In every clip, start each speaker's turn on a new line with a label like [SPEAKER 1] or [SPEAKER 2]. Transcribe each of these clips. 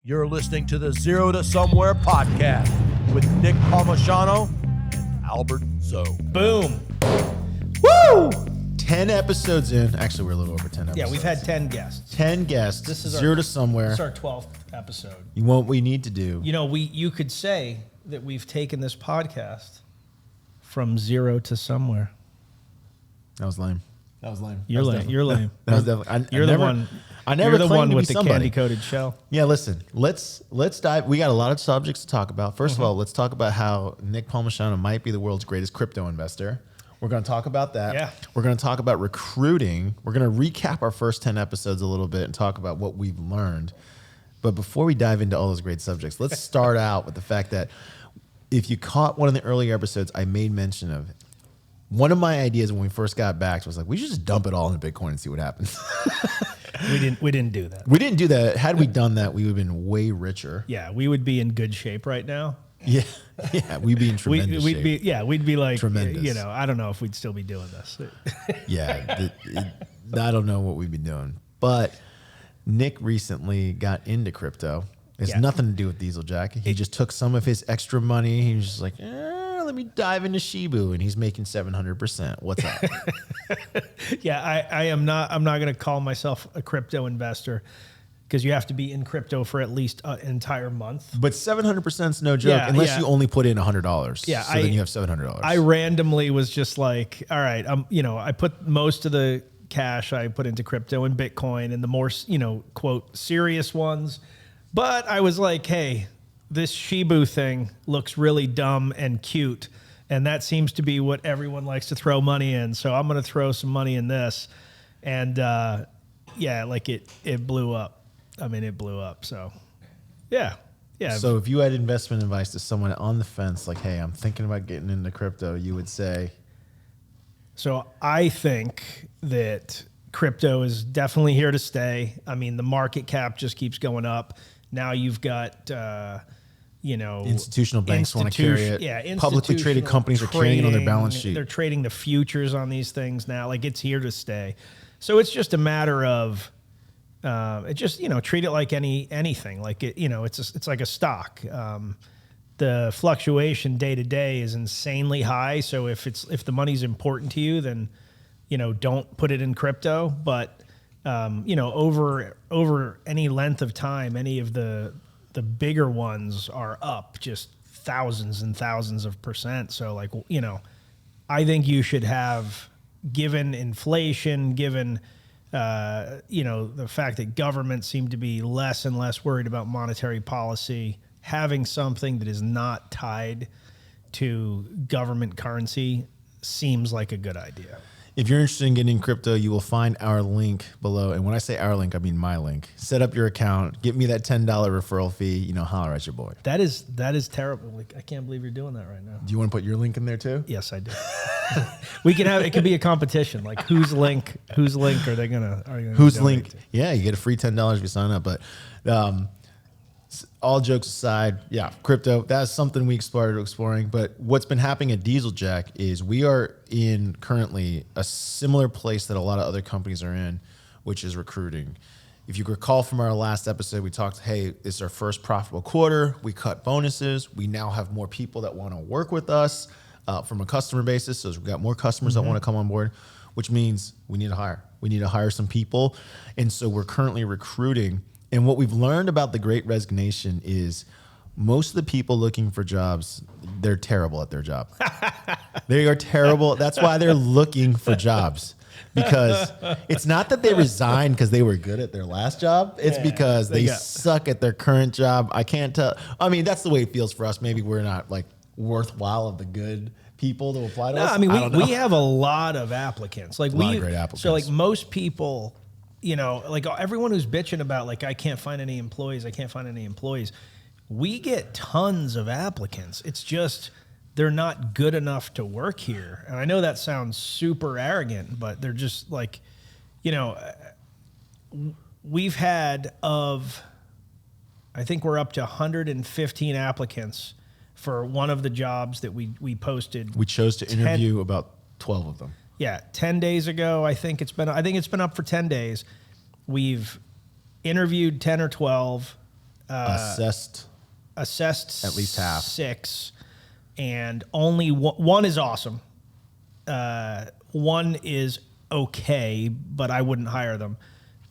[SPEAKER 1] You're listening to the Zero to Somewhere podcast with Nick Palmisano and Albert Zoe.
[SPEAKER 2] Boom. Woo!
[SPEAKER 3] 10 episodes in. Actually, we're a little over 10 episodes.
[SPEAKER 2] Yeah, we've had 10 guests.
[SPEAKER 3] 10 guests.
[SPEAKER 2] This is
[SPEAKER 3] Zero to Somewhere.
[SPEAKER 2] This is our 12th episode.
[SPEAKER 3] You want what we need to do.
[SPEAKER 2] You know, you could say that we've taken this podcast from zero to somewhere.
[SPEAKER 3] That was lame. That was lame.
[SPEAKER 2] You're lame. You're lame.
[SPEAKER 3] That was definitely.
[SPEAKER 2] You're the one.
[SPEAKER 3] I never
[SPEAKER 2] You're the
[SPEAKER 3] claimed
[SPEAKER 2] one
[SPEAKER 3] to
[SPEAKER 2] with
[SPEAKER 3] be
[SPEAKER 2] the
[SPEAKER 3] somebody.
[SPEAKER 2] candy-coated shell.
[SPEAKER 3] Yeah, listen. Let's dive. We got a lot of subjects to talk about. First of all, let's talk about how Nick Palmisano might be the world's greatest crypto investor. We're going to talk about that.
[SPEAKER 2] Yeah.
[SPEAKER 3] We're going to talk about recruiting. We're going to recap our first 10 episodes a little bit and talk about what we've learned. But before we dive into all those great subjects, let's start out with the fact that if you caught one of the earlier episodes, I made mention of one of my ideas when we first got back was like, we should just dump it all into Bitcoin and see what happens.
[SPEAKER 2] We didn't do that.
[SPEAKER 3] We didn't do that. Had we done that, we would have been way richer.
[SPEAKER 2] Yeah, we would be in good shape right now.
[SPEAKER 3] Yeah, we'd be in tremendous
[SPEAKER 2] We'd
[SPEAKER 3] shape.
[SPEAKER 2] be like,
[SPEAKER 3] Tremendous.
[SPEAKER 2] you know, I don't know if we'd still be doing this.
[SPEAKER 3] I don't know what we'd be doing. But Nick recently got into crypto. It's nothing to do with Dieseljack. He just took some of his extra money. He was just like, let me dive into Shibu, and he's making 700%. What's up?
[SPEAKER 2] Yeah, I'm not going to call myself a crypto investor because you have to be in crypto for at least an entire month.
[SPEAKER 3] But 700% is no joke unless you only put in $100.
[SPEAKER 2] Yeah,
[SPEAKER 3] so then you have $700.
[SPEAKER 2] I randomly was just like, all right, I put most of the cash I put into crypto and Bitcoin and the more, quote, serious ones. But I was like, hey, this Shibu thing looks really dumb and cute. And that seems to be what everyone likes to throw money in. So I'm going to throw some money in this. And it blew up. I mean, it blew up. So, yeah.
[SPEAKER 3] So if you had investment advice to someone on the fence, like, hey, I'm thinking about getting into crypto, you would say?
[SPEAKER 2] So I think that crypto is definitely here to stay. I mean, the market cap just keeps going up. Now you've got,
[SPEAKER 3] institutional banks want to carry it.
[SPEAKER 2] Yeah,
[SPEAKER 3] publicly traded companies are carrying it on their balance sheet.
[SPEAKER 2] They're trading the futures on these things now. Like, it's here to stay. So it's just a matter of, treat it like anything. Like it's like a stock. The fluctuation day to day is insanely high. So if the money's important to you, then don't put it in crypto. But over any length of time, any of the bigger ones are up just thousands and thousands of percent. So I think you should have, given inflation, given the fact that governments seem to be less and less worried about monetary policy, having something that is not tied to government currency seems like a good idea.
[SPEAKER 3] If you're interested in getting crypto, you will find our link below. And when I say our link, I mean my link. Set up your account. Get me that $10 referral fee. Holler at your boy.
[SPEAKER 2] That is terrible. Like, I can't believe you're doing that right now.
[SPEAKER 3] Do you want to put your link in there too?
[SPEAKER 2] Yes, I do. It could be a competition. Like, whose link are they gonna?
[SPEAKER 3] Whose link? Yeah, you get a free $10 if you sign up. But all jokes aside, crypto, that's something we started exploring. But what's been happening at Dieseljack is we are in currently a similar place that a lot of other companies are in, which is recruiting. If you recall from our last episode, we talked, hey, it's our first profitable quarter. We cut bonuses. We now have more people that want to work with us from a customer basis. So we've got more customers that want to come on board, which means we need to hire. We need to hire some people. And so we're currently recruiting. And what we've learned about the Great Resignation is most of the people looking for jobs, they're terrible at their job. They are terrible. That's why they're looking for jobs. Because it's not that they resigned because they were good at their last job. It's because they suck at their current job. I can't tell. I mean, that's the way it feels for us. Maybe we're not like worthwhile of the good people to apply to us.
[SPEAKER 2] I mean, we have a lot of applicants. Like,
[SPEAKER 3] a lot of great applicants.
[SPEAKER 2] So like most people, like everyone who's bitching about like, I can't find any employees. We get tons of applicants. It's just, they're not good enough to work here. And I know that sounds super arrogant, but they're just like, we've had I think we're up to 115 applicants for one of the jobs that we posted.
[SPEAKER 3] We chose to interview about 12 of them.
[SPEAKER 2] Yeah, 10 days ago, I think it's been up for 10 days. We've interviewed 10 or 12.
[SPEAKER 3] assessed
[SPEAKER 2] Assessed
[SPEAKER 3] at least half.
[SPEAKER 2] 6, and only one is awesome. One is okay, but I wouldn't hire them.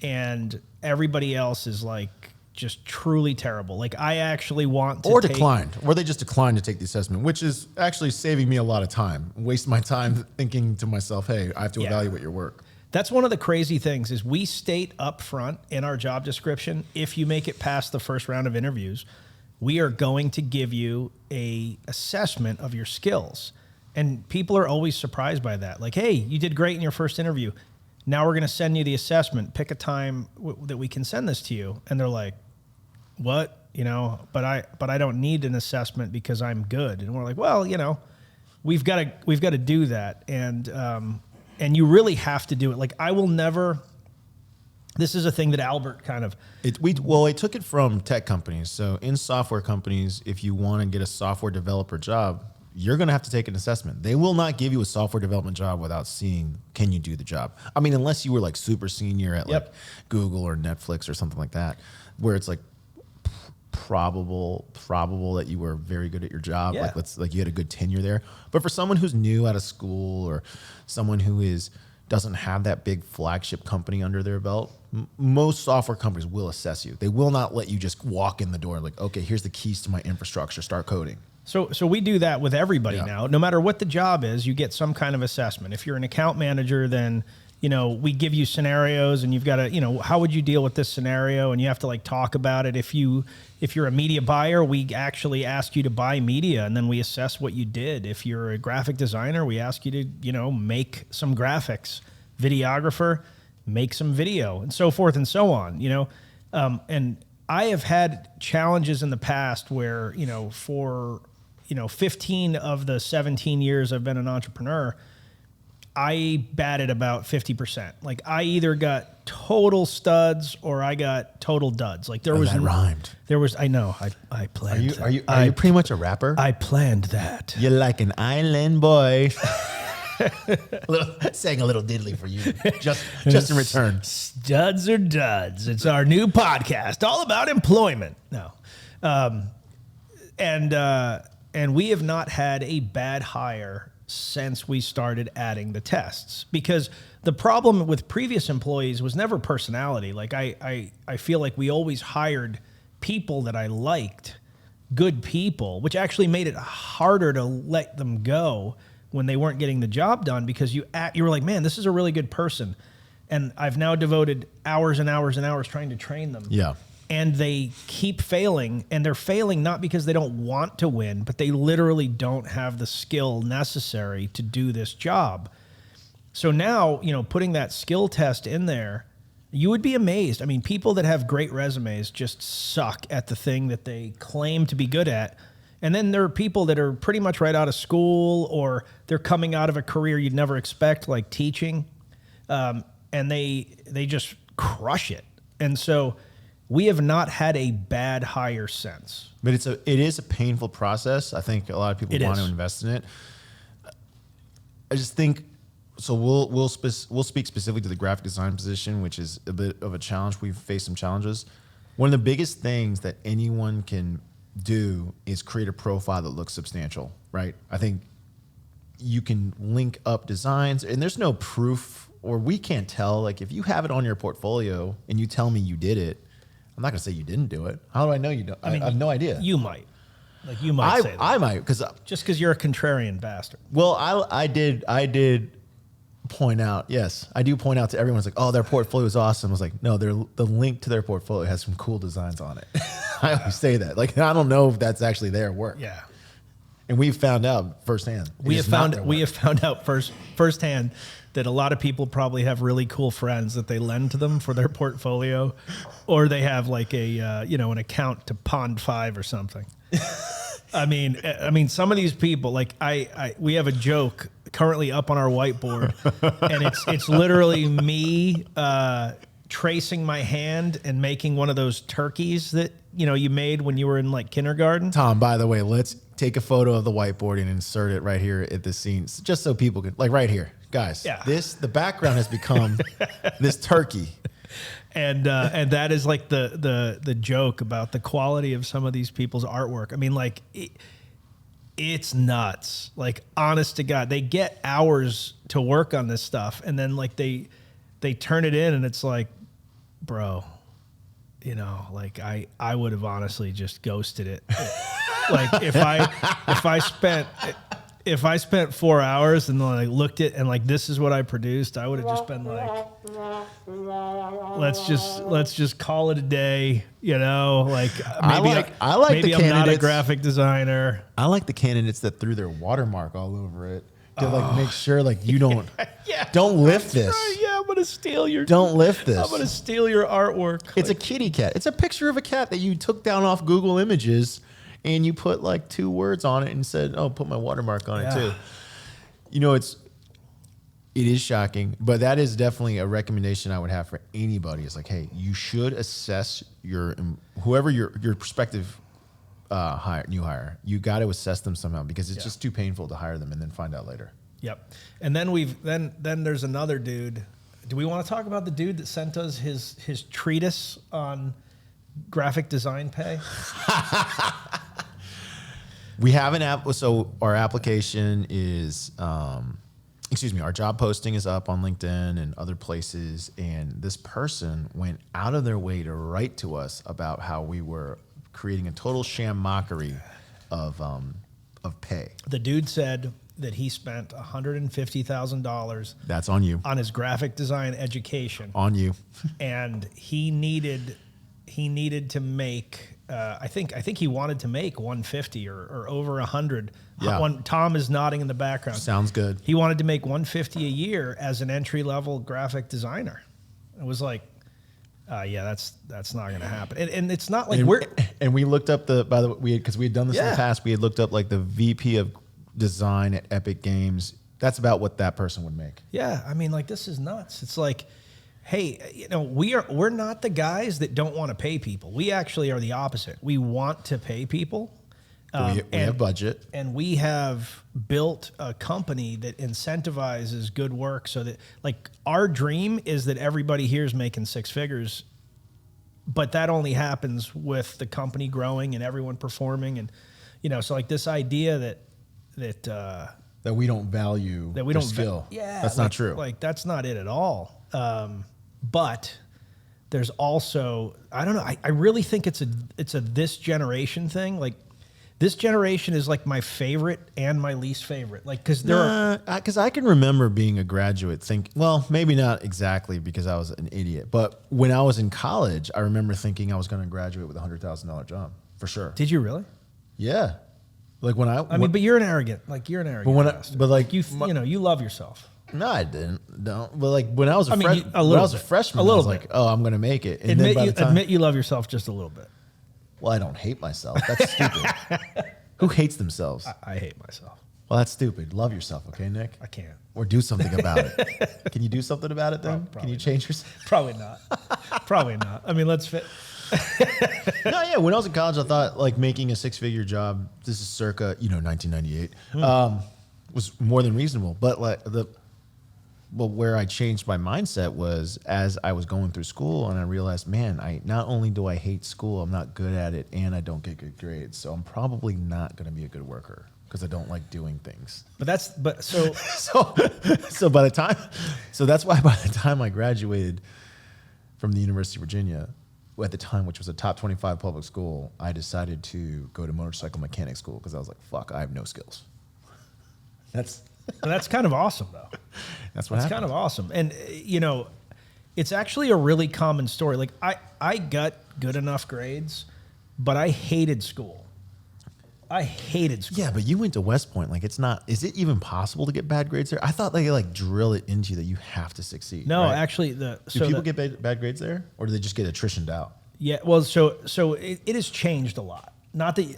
[SPEAKER 2] And everybody else is like just truly terrible. Like I actually want to
[SPEAKER 3] declined, or they just declined to take the assessment, which is actually saving me a lot of time, wasting my time thinking to myself, hey, I have to evaluate your work.
[SPEAKER 2] That's one of the crazy things is we state up front in our job description, if you make it past the first round of interviews, we are going to give you a assessment of your skills. And people are always surprised by that. Like, hey, you did great in your first interview. Now we're going to send you the assessment. Pick a time that we can send this to you. And they're like, what? You know, but I don't need an assessment because I'm good. And we're like, well, you know, we've got to do that. And you really have to do it. Like I will never. This is a thing that Albert kind of.
[SPEAKER 3] I took it from tech companies. So in software companies, if you want to get a software developer job, you're going to have to take an assessment. They will not give you a software development job without seeing, can you do the job? I mean, unless you were like super senior at like Google or Netflix or something like that, where it's like probable that you were very good at your job.
[SPEAKER 2] Yeah.
[SPEAKER 3] Like you had a good tenure there. But for someone who's new out of school or someone who doesn't have that big flagship company under their belt, most software companies will assess you. They will not let you just walk in the door like, okay, here's the keys to my infrastructure, start coding.
[SPEAKER 2] So we do that with everybody now. No matter what the job is, you get some kind of assessment. If you're an account manager, then, you know, we give you scenarios and you've got to, you know, how would you deal with this scenario? And you have to like talk about it. If you're a media buyer, we actually ask you to buy media and then we assess what you did. If you're a graphic designer, we ask you to, you know, make some graphics. Videographer, make some video, and so forth and so on, you know. And I have had challenges in the past where, you know, for, you know, 15 of the 17 years I've been an entrepreneur, I batted about 50%. Like I either got total studs or I got total duds. Like there was
[SPEAKER 3] that rhymed.
[SPEAKER 2] There was, I know, I planned.
[SPEAKER 3] Are you pretty much a rapper?
[SPEAKER 2] I planned that.
[SPEAKER 3] You're like an island boy. Saying a little diddly for you, just in return.
[SPEAKER 2] Studs or duds. It's our new podcast, all about employment. No, and we have not had a bad hire since we started adding the tests, because the problem with previous employees was never personality. Like I feel like we always hired people that I liked, good people, which actually made it harder to let them go when they weren't getting the job done, because you were like, man, this is a really good person. And I've now devoted hours and hours and hours trying to train them.
[SPEAKER 3] Yeah.
[SPEAKER 2] And they keep failing, and they're failing not because they don't want to win, but they literally don't have the skill necessary to do this job. So now, you know, putting that skill test in there, you would be amazed. I mean, people that have great resumes just suck at the thing that they claim to be good at. And then there are people that are pretty much right out of school, or they're coming out of a career you'd never expect, like teaching, and they just crush it. And so we have not had a bad hire since.
[SPEAKER 3] But it is a painful process. I think a lot of people want to invest in it. I just think so. We'll speak specifically to the graphic design position, which is a bit of a challenge. We've faced some challenges. One of the biggest things that anyone can do is create a profile that looks substantial, right? I think you can link up designs, and there's no proof, or we can't tell. Like if you have it on your portfolio and you tell me you did it, I'm not going to say you didn't do it. How do I know you don't? I have no idea.
[SPEAKER 2] You might. Like you might say that.
[SPEAKER 3] I might, because
[SPEAKER 2] just because you're a contrarian bastard.
[SPEAKER 3] Well, I did point out. Yes, I do point out to everyone. It's like, oh, their portfolio is awesome. I was like, no, the link to their portfolio has some cool designs on it. I always say that. Like, I don't know if that's actually their work.
[SPEAKER 2] Yeah.
[SPEAKER 3] And we've found out firsthand.
[SPEAKER 2] We have found out firsthand that a lot of people probably have really cool friends that they lend to them for their portfolio, or they have like a an account to Pond 5 or something. I mean, some of these people, like we have a joke currently up on our whiteboard, and it's literally me tracing my hand and making one of those turkeys that you made when you were in like kindergarten.
[SPEAKER 3] Tom, by the way, let's take a photo of the whiteboard and insert it right here at the scenes, just so people can, like, right here, guys.
[SPEAKER 2] Yeah.
[SPEAKER 3] The background has become this turkey.
[SPEAKER 2] And that is like the joke about the quality of some of these people's artwork. I mean, like it's nuts. Like, honest to God, they get hours to work on this stuff, and then like they turn it in, and it's like, bro, you know, like I would have honestly just ghosted it. Like if I spent 4 hours and like looked at and like this is what I produced, I would have just been like, let's just call it a day, you know. Like maybe maybe I'm not a graphic designer.
[SPEAKER 3] I like the candidates that threw their watermark all over it to like make sure like you don't don't lift this.
[SPEAKER 2] Right, yeah, I'm gonna steal your.
[SPEAKER 3] Don't lift this.
[SPEAKER 2] I'm gonna steal your artwork.
[SPEAKER 3] It's a kitty cat. It's a picture of a cat that you took down off Google Images, and you put like 2 words on it and said, "Oh, put my watermark on it too." You know, it is shocking, but that is definitely a recommendation I would have for anybody. It's like, hey, you should assess whoever your prospective new hire. You got to assess them somehow, because it's just too painful to hire them and then find out later.
[SPEAKER 2] Yep. And then then there's another dude. Do we want to talk about the dude that sent us his treatise on graphic design pay?
[SPEAKER 3] We have an app. So our application is, our job posting is up on LinkedIn and other places. And this person went out of their way to write to us about how we were creating a total sham mockery of pay.
[SPEAKER 2] The dude said that he spent $150,000.
[SPEAKER 3] That's on you.
[SPEAKER 2] On his graphic design education.
[SPEAKER 3] On you.
[SPEAKER 2] And he needed to make. I think he wanted to make 150 or over 100.
[SPEAKER 3] Yeah.
[SPEAKER 2] Tom is nodding in the background.
[SPEAKER 3] Sounds good.
[SPEAKER 2] He wanted to make 150 a year as an entry level graphic designer. It was like, that's not going to happen. And it's not like
[SPEAKER 3] we looked up because we had done this in the past. We had looked up like the VP of design at Epic Games. That's about what that person would make.
[SPEAKER 2] Yeah, I mean, like, this is nuts. It's like, hey, you know, we're not the guys that don't want to pay people. We actually are the opposite. We want to pay people.
[SPEAKER 3] We have budget.
[SPEAKER 2] And we have built a company that incentivizes good work, so that, like, our dream is that everybody here is making 6 figures, but that only happens with the company growing and everyone performing. And, you know, so like this idea that
[SPEAKER 3] we don't value skill. That's not true.
[SPEAKER 2] Like, that's not it at all. But there's also, I don't know, I really think it's a this generation thing. Like, this generation is like my favorite and my least favorite. Like, because
[SPEAKER 3] I can remember being a graduate well, maybe not exactly because I was an idiot, but when I was in college, I remember thinking I was going to graduate with a $100,000 job for sure.
[SPEAKER 2] Did you really?
[SPEAKER 3] Yeah. Like
[SPEAKER 2] but you're an arrogant bastard.
[SPEAKER 3] But like
[SPEAKER 2] you love yourself.
[SPEAKER 3] No, I didn't. No, but like when I was a freshman, I was like, "Oh, I'm going to make it." And
[SPEAKER 2] admit you love yourself just a little bit.
[SPEAKER 3] Well, I don't hate myself. That's stupid. Who hates themselves?
[SPEAKER 2] I hate myself.
[SPEAKER 3] Well, that's stupid. Love yourself, okay, Nick?
[SPEAKER 2] I can't.
[SPEAKER 3] Or do something about it. Can you do something about it then? Can you change yourself?
[SPEAKER 2] Probably not. Probably not. I mean, let's fit.
[SPEAKER 3] No, yeah. When I was in college, I thought like making a 6-figure job. This is circa 1998. Was more than reasonable. But like where I changed my mindset was as I was going through school, and I realized, man, not only do I hate school, I'm not good at it, and I don't get good grades. So I'm probably not going to be a good worker because I don't like doing things. So that's why by the time I graduated from the University of Virginia, at the time, which was a top 25 public school, I decided to go to motorcycle mechanic school because I was like, fuck, I have no skills.
[SPEAKER 2] That's kind of awesome, though.
[SPEAKER 3] That's kind
[SPEAKER 2] of awesome. And, you know, it's actually a really common story. Like, I got good enough grades, but I hated school.
[SPEAKER 3] Yeah, but you went to West Point. Like, is it even possible to get bad grades there? I thought they like drill it into you that you have to succeed.
[SPEAKER 2] No,
[SPEAKER 3] right?
[SPEAKER 2] Actually,
[SPEAKER 3] do people get bad grades there, or do they just get attritioned out?
[SPEAKER 2] Yeah, well, so it has changed a lot. Not that you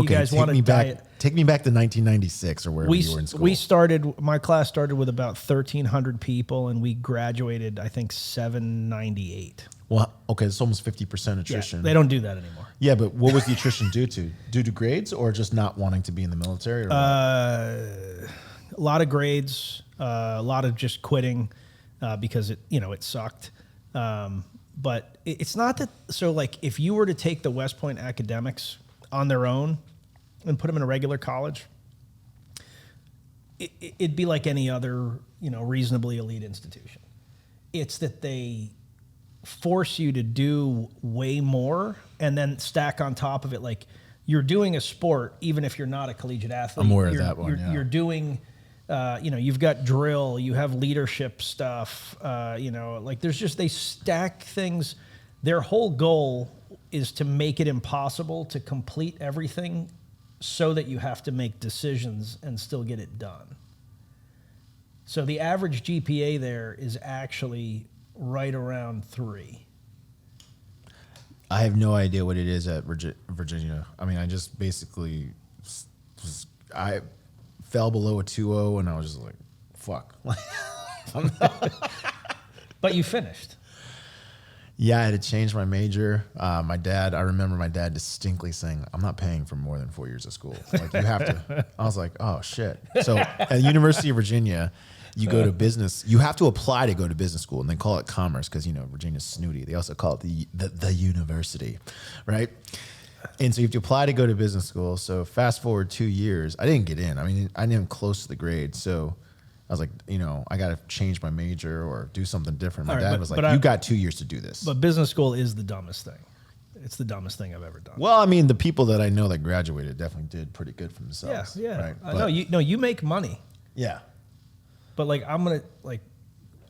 [SPEAKER 2] guys want to diet.
[SPEAKER 3] Take me back to 1996 or wherever you were in school.
[SPEAKER 2] My class started with about 1,300 people, and we graduated, I think, 798.
[SPEAKER 3] Well, okay, it's almost 50% attrition.
[SPEAKER 2] Yeah, they don't do that anymore.
[SPEAKER 3] Yeah, but what was the attrition due to? Due to grades or just not wanting to be in the military? Or
[SPEAKER 2] a lot of grades, a lot of just quitting because it sucked. But it's not that. So like, if you were to take the West Point academics on their own and put them in a regular college, it'd be like any other, reasonably elite institution. It's that they force you to do way more and then stack on top of it. Like, you're doing a sport, even if you're not a collegiate athlete.
[SPEAKER 3] I'm aware of that one.
[SPEAKER 2] You're doing, you've got drill, you have leadership stuff, like they stack things. Their whole goal is to make it impossible to complete everything so that you have to make decisions and still get it done. So the average GPA there is actually right around 3.
[SPEAKER 3] I have no idea what it is at Virginia. I mean, I just basically, I fell below a 2.0 and I was just like, fuck.
[SPEAKER 2] But you finished.
[SPEAKER 3] Yeah, I had to change my major. I remember my dad distinctly saying, I'm not paying for more than 4 years of school. Like, you have to. I was like, oh, shit. So at the University of Virginia, you go to business. You have to apply to go to business school, and they call it commerce because, Virginia's snooty. They also call it the university, right? And so you have to apply to go to business school. So fast forward 2 years. I didn't get in. I mean, I didn't even close to the grade. So I was like, I got to change my major or do something different. My dad was like, you got 2 years to do this.
[SPEAKER 2] But business school is the dumbest thing. It's the dumbest thing I've ever done.
[SPEAKER 3] Well, I mean, the people that I know that graduated definitely did pretty good for themselves.
[SPEAKER 2] Yeah.
[SPEAKER 3] Right?
[SPEAKER 2] You make money.
[SPEAKER 3] Yeah.
[SPEAKER 2] But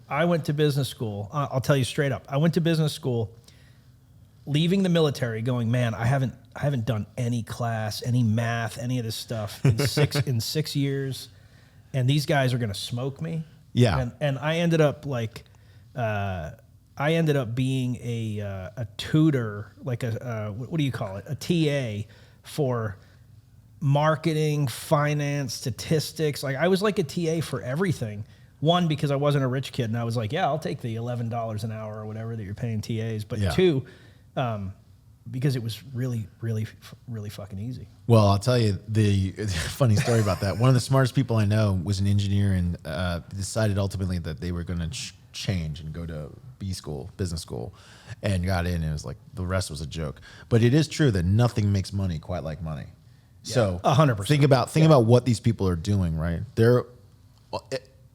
[SPEAKER 2] I went to business school. I'll tell you straight up. I went to business school, leaving the military, going, man, I haven't done any class, any math, any of this stuff in 6 years, and these guys are going to smoke me.
[SPEAKER 3] Yeah.
[SPEAKER 2] And I ended up being a tutor, like what do you call it? A TA for marketing, finance, statistics. Like, I was like a TA for everything. One, because I wasn't a rich kid, and I was like, yeah, I'll take the $11 an hour or whatever that you're paying TAs. But two, because it was really, really, really fucking easy.
[SPEAKER 3] Well, I'll tell you the funny story about that. One of the smartest people I know was an engineer and decided ultimately that they were going to change and go to B school, business school, and got in. And it was like the rest was a joke. But it is true that nothing makes money quite like money.
[SPEAKER 2] Yeah,
[SPEAKER 3] so
[SPEAKER 2] 100%.
[SPEAKER 3] Think about what these people are doing, right?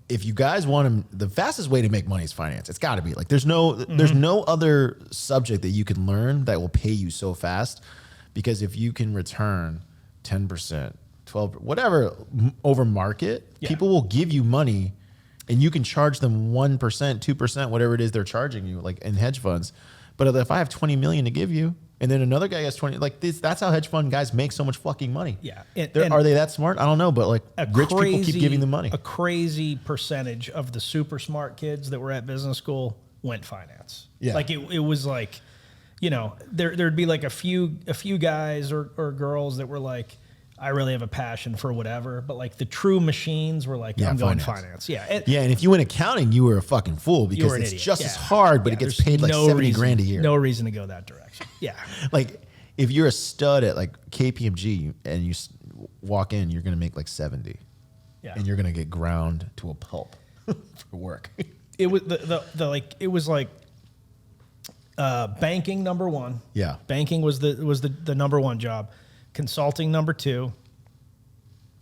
[SPEAKER 3] If you guys want them, the fastest way to make money is finance. It's got to be. Like, there's no other subject that you can learn that will pay you so fast, because if you can return 10%, 12%, whatever over market, people will give you money, and you can charge them 1%, 2%, whatever it is they're charging you, like in hedge funds. But if I have 20 million to give you, and then another guy has 20, like this, that's how hedge fund guys make so much fucking money.
[SPEAKER 2] Yeah.
[SPEAKER 3] Are they that smart? I don't know, but like rich people keep giving them money.
[SPEAKER 2] A crazy percentage of the super smart kids that were at business school went finance.
[SPEAKER 3] Yeah.
[SPEAKER 2] Like it was like, there'd be like a few guys or girls that were like, I really have a passion for whatever, but like the true machines were like, I'm going finance. Yeah.
[SPEAKER 3] And if you went accounting, you were a fucking fool, because it's
[SPEAKER 2] idiot.
[SPEAKER 3] just as hard, but it gets paid like 70 grand a year.
[SPEAKER 2] No reason to go that direction. Yeah.
[SPEAKER 3] Like, if you're a stud at like KPMG and you walk in, you're going to make like 70.
[SPEAKER 2] Yeah.
[SPEAKER 3] And you're going to get ground to a pulp for work.
[SPEAKER 2] It was banking number one.
[SPEAKER 3] Yeah.
[SPEAKER 2] Banking was the number one job. Consulting number 2,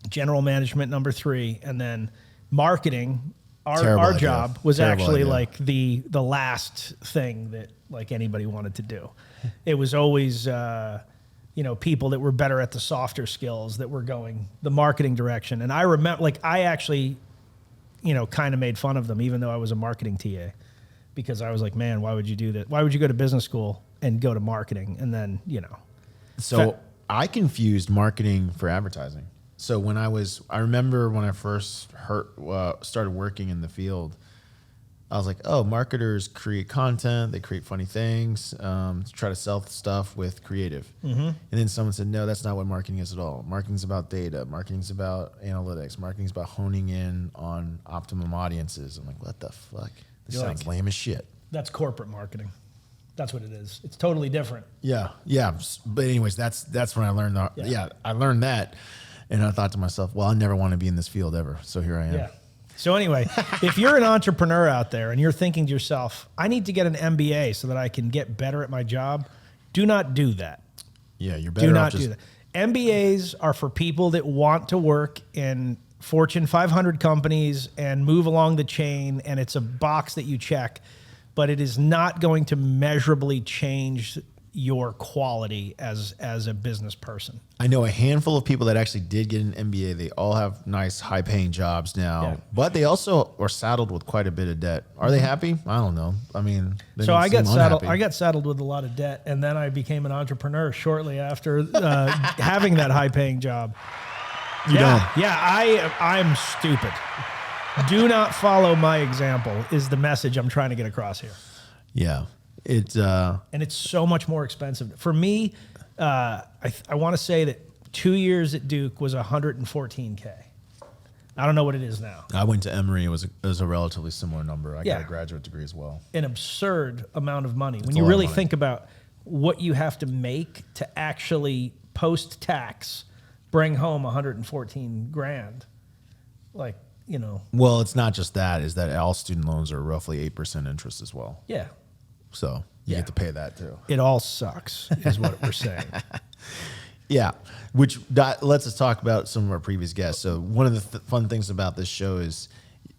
[SPEAKER 2] general management number 3, and then marketing. Our job was actually like the last thing that like anybody wanted to do. It was always people that were better at the softer skills that were going the marketing direction. And I remember, like, I actually kind of made fun of them, even though I was a marketing TA, because I was like, man, why would you do that? Why would you go to business school and go to marketing and then
[SPEAKER 3] So I confused marketing for advertising. So I remember when I first started working in the field, I was like, oh, marketers create content, they create funny things, to try to sell stuff with creative. Mm-hmm. And then someone said, no, that's not what marketing is at all. Marketing's about data. Marketing's about analytics. Marketing's about honing in on optimum audiences. I'm like, what the fuck? This sounds lame as shit.
[SPEAKER 2] That's corporate marketing. That's what it is. It's totally different.
[SPEAKER 3] Yeah. But anyways, that's when I learned I learned that, and I thought to myself, well, I never want to be in this field ever. So here I am.
[SPEAKER 2] Yeah. So anyway, if you're an entrepreneur out there and you're thinking to yourself, I need to get an MBA so that I can get better at my job, do not do that.
[SPEAKER 3] Yeah, you're better
[SPEAKER 2] Do
[SPEAKER 3] off
[SPEAKER 2] not
[SPEAKER 3] just
[SPEAKER 2] do that. MBAs are for people that want to work in Fortune 500 companies and move along the chain, and it's a box that you check, but it is not going to measurably change your quality as a business person.
[SPEAKER 3] I know a handful of people that actually did get an MBA. They all have nice, high-paying jobs now,
[SPEAKER 2] Yeah.
[SPEAKER 3] but they also are saddled with quite a bit of debt. Are they happy? I don't know. I mean, they
[SPEAKER 2] So
[SPEAKER 3] don't
[SPEAKER 2] I got
[SPEAKER 3] seem
[SPEAKER 2] saddled.
[SPEAKER 3] unhappy.
[SPEAKER 2] I got saddled with a lot of debt, and then I became an entrepreneur shortly after having that high-paying job. I'm stupid. Do not follow my example. Is the message I'm trying to get across here.
[SPEAKER 3] Yeah, it's
[SPEAKER 2] And it's so much more expensive for me. I want to say that 2 years at Duke was $114K. I don't know what it is now.
[SPEAKER 3] I went to Emory. It was a relatively similar number. I got
[SPEAKER 2] Yeah.
[SPEAKER 3] a graduate degree as well.
[SPEAKER 2] An absurd amount of money when
[SPEAKER 3] a
[SPEAKER 2] you
[SPEAKER 3] lot of
[SPEAKER 2] really
[SPEAKER 3] money.
[SPEAKER 2] think about what you have to make to actually post tax bring home 114 grand. Like, you know,
[SPEAKER 3] Well, it's not just that. Is that all student loans are roughly 8% interest as well.
[SPEAKER 2] yeah,
[SPEAKER 3] So you
[SPEAKER 2] Yeah.
[SPEAKER 3] get to pay that too.
[SPEAKER 2] it all sucks is what we're saying.
[SPEAKER 3] Yeah, which lets us talk about some of our previous guests. So one of the fun things about this show is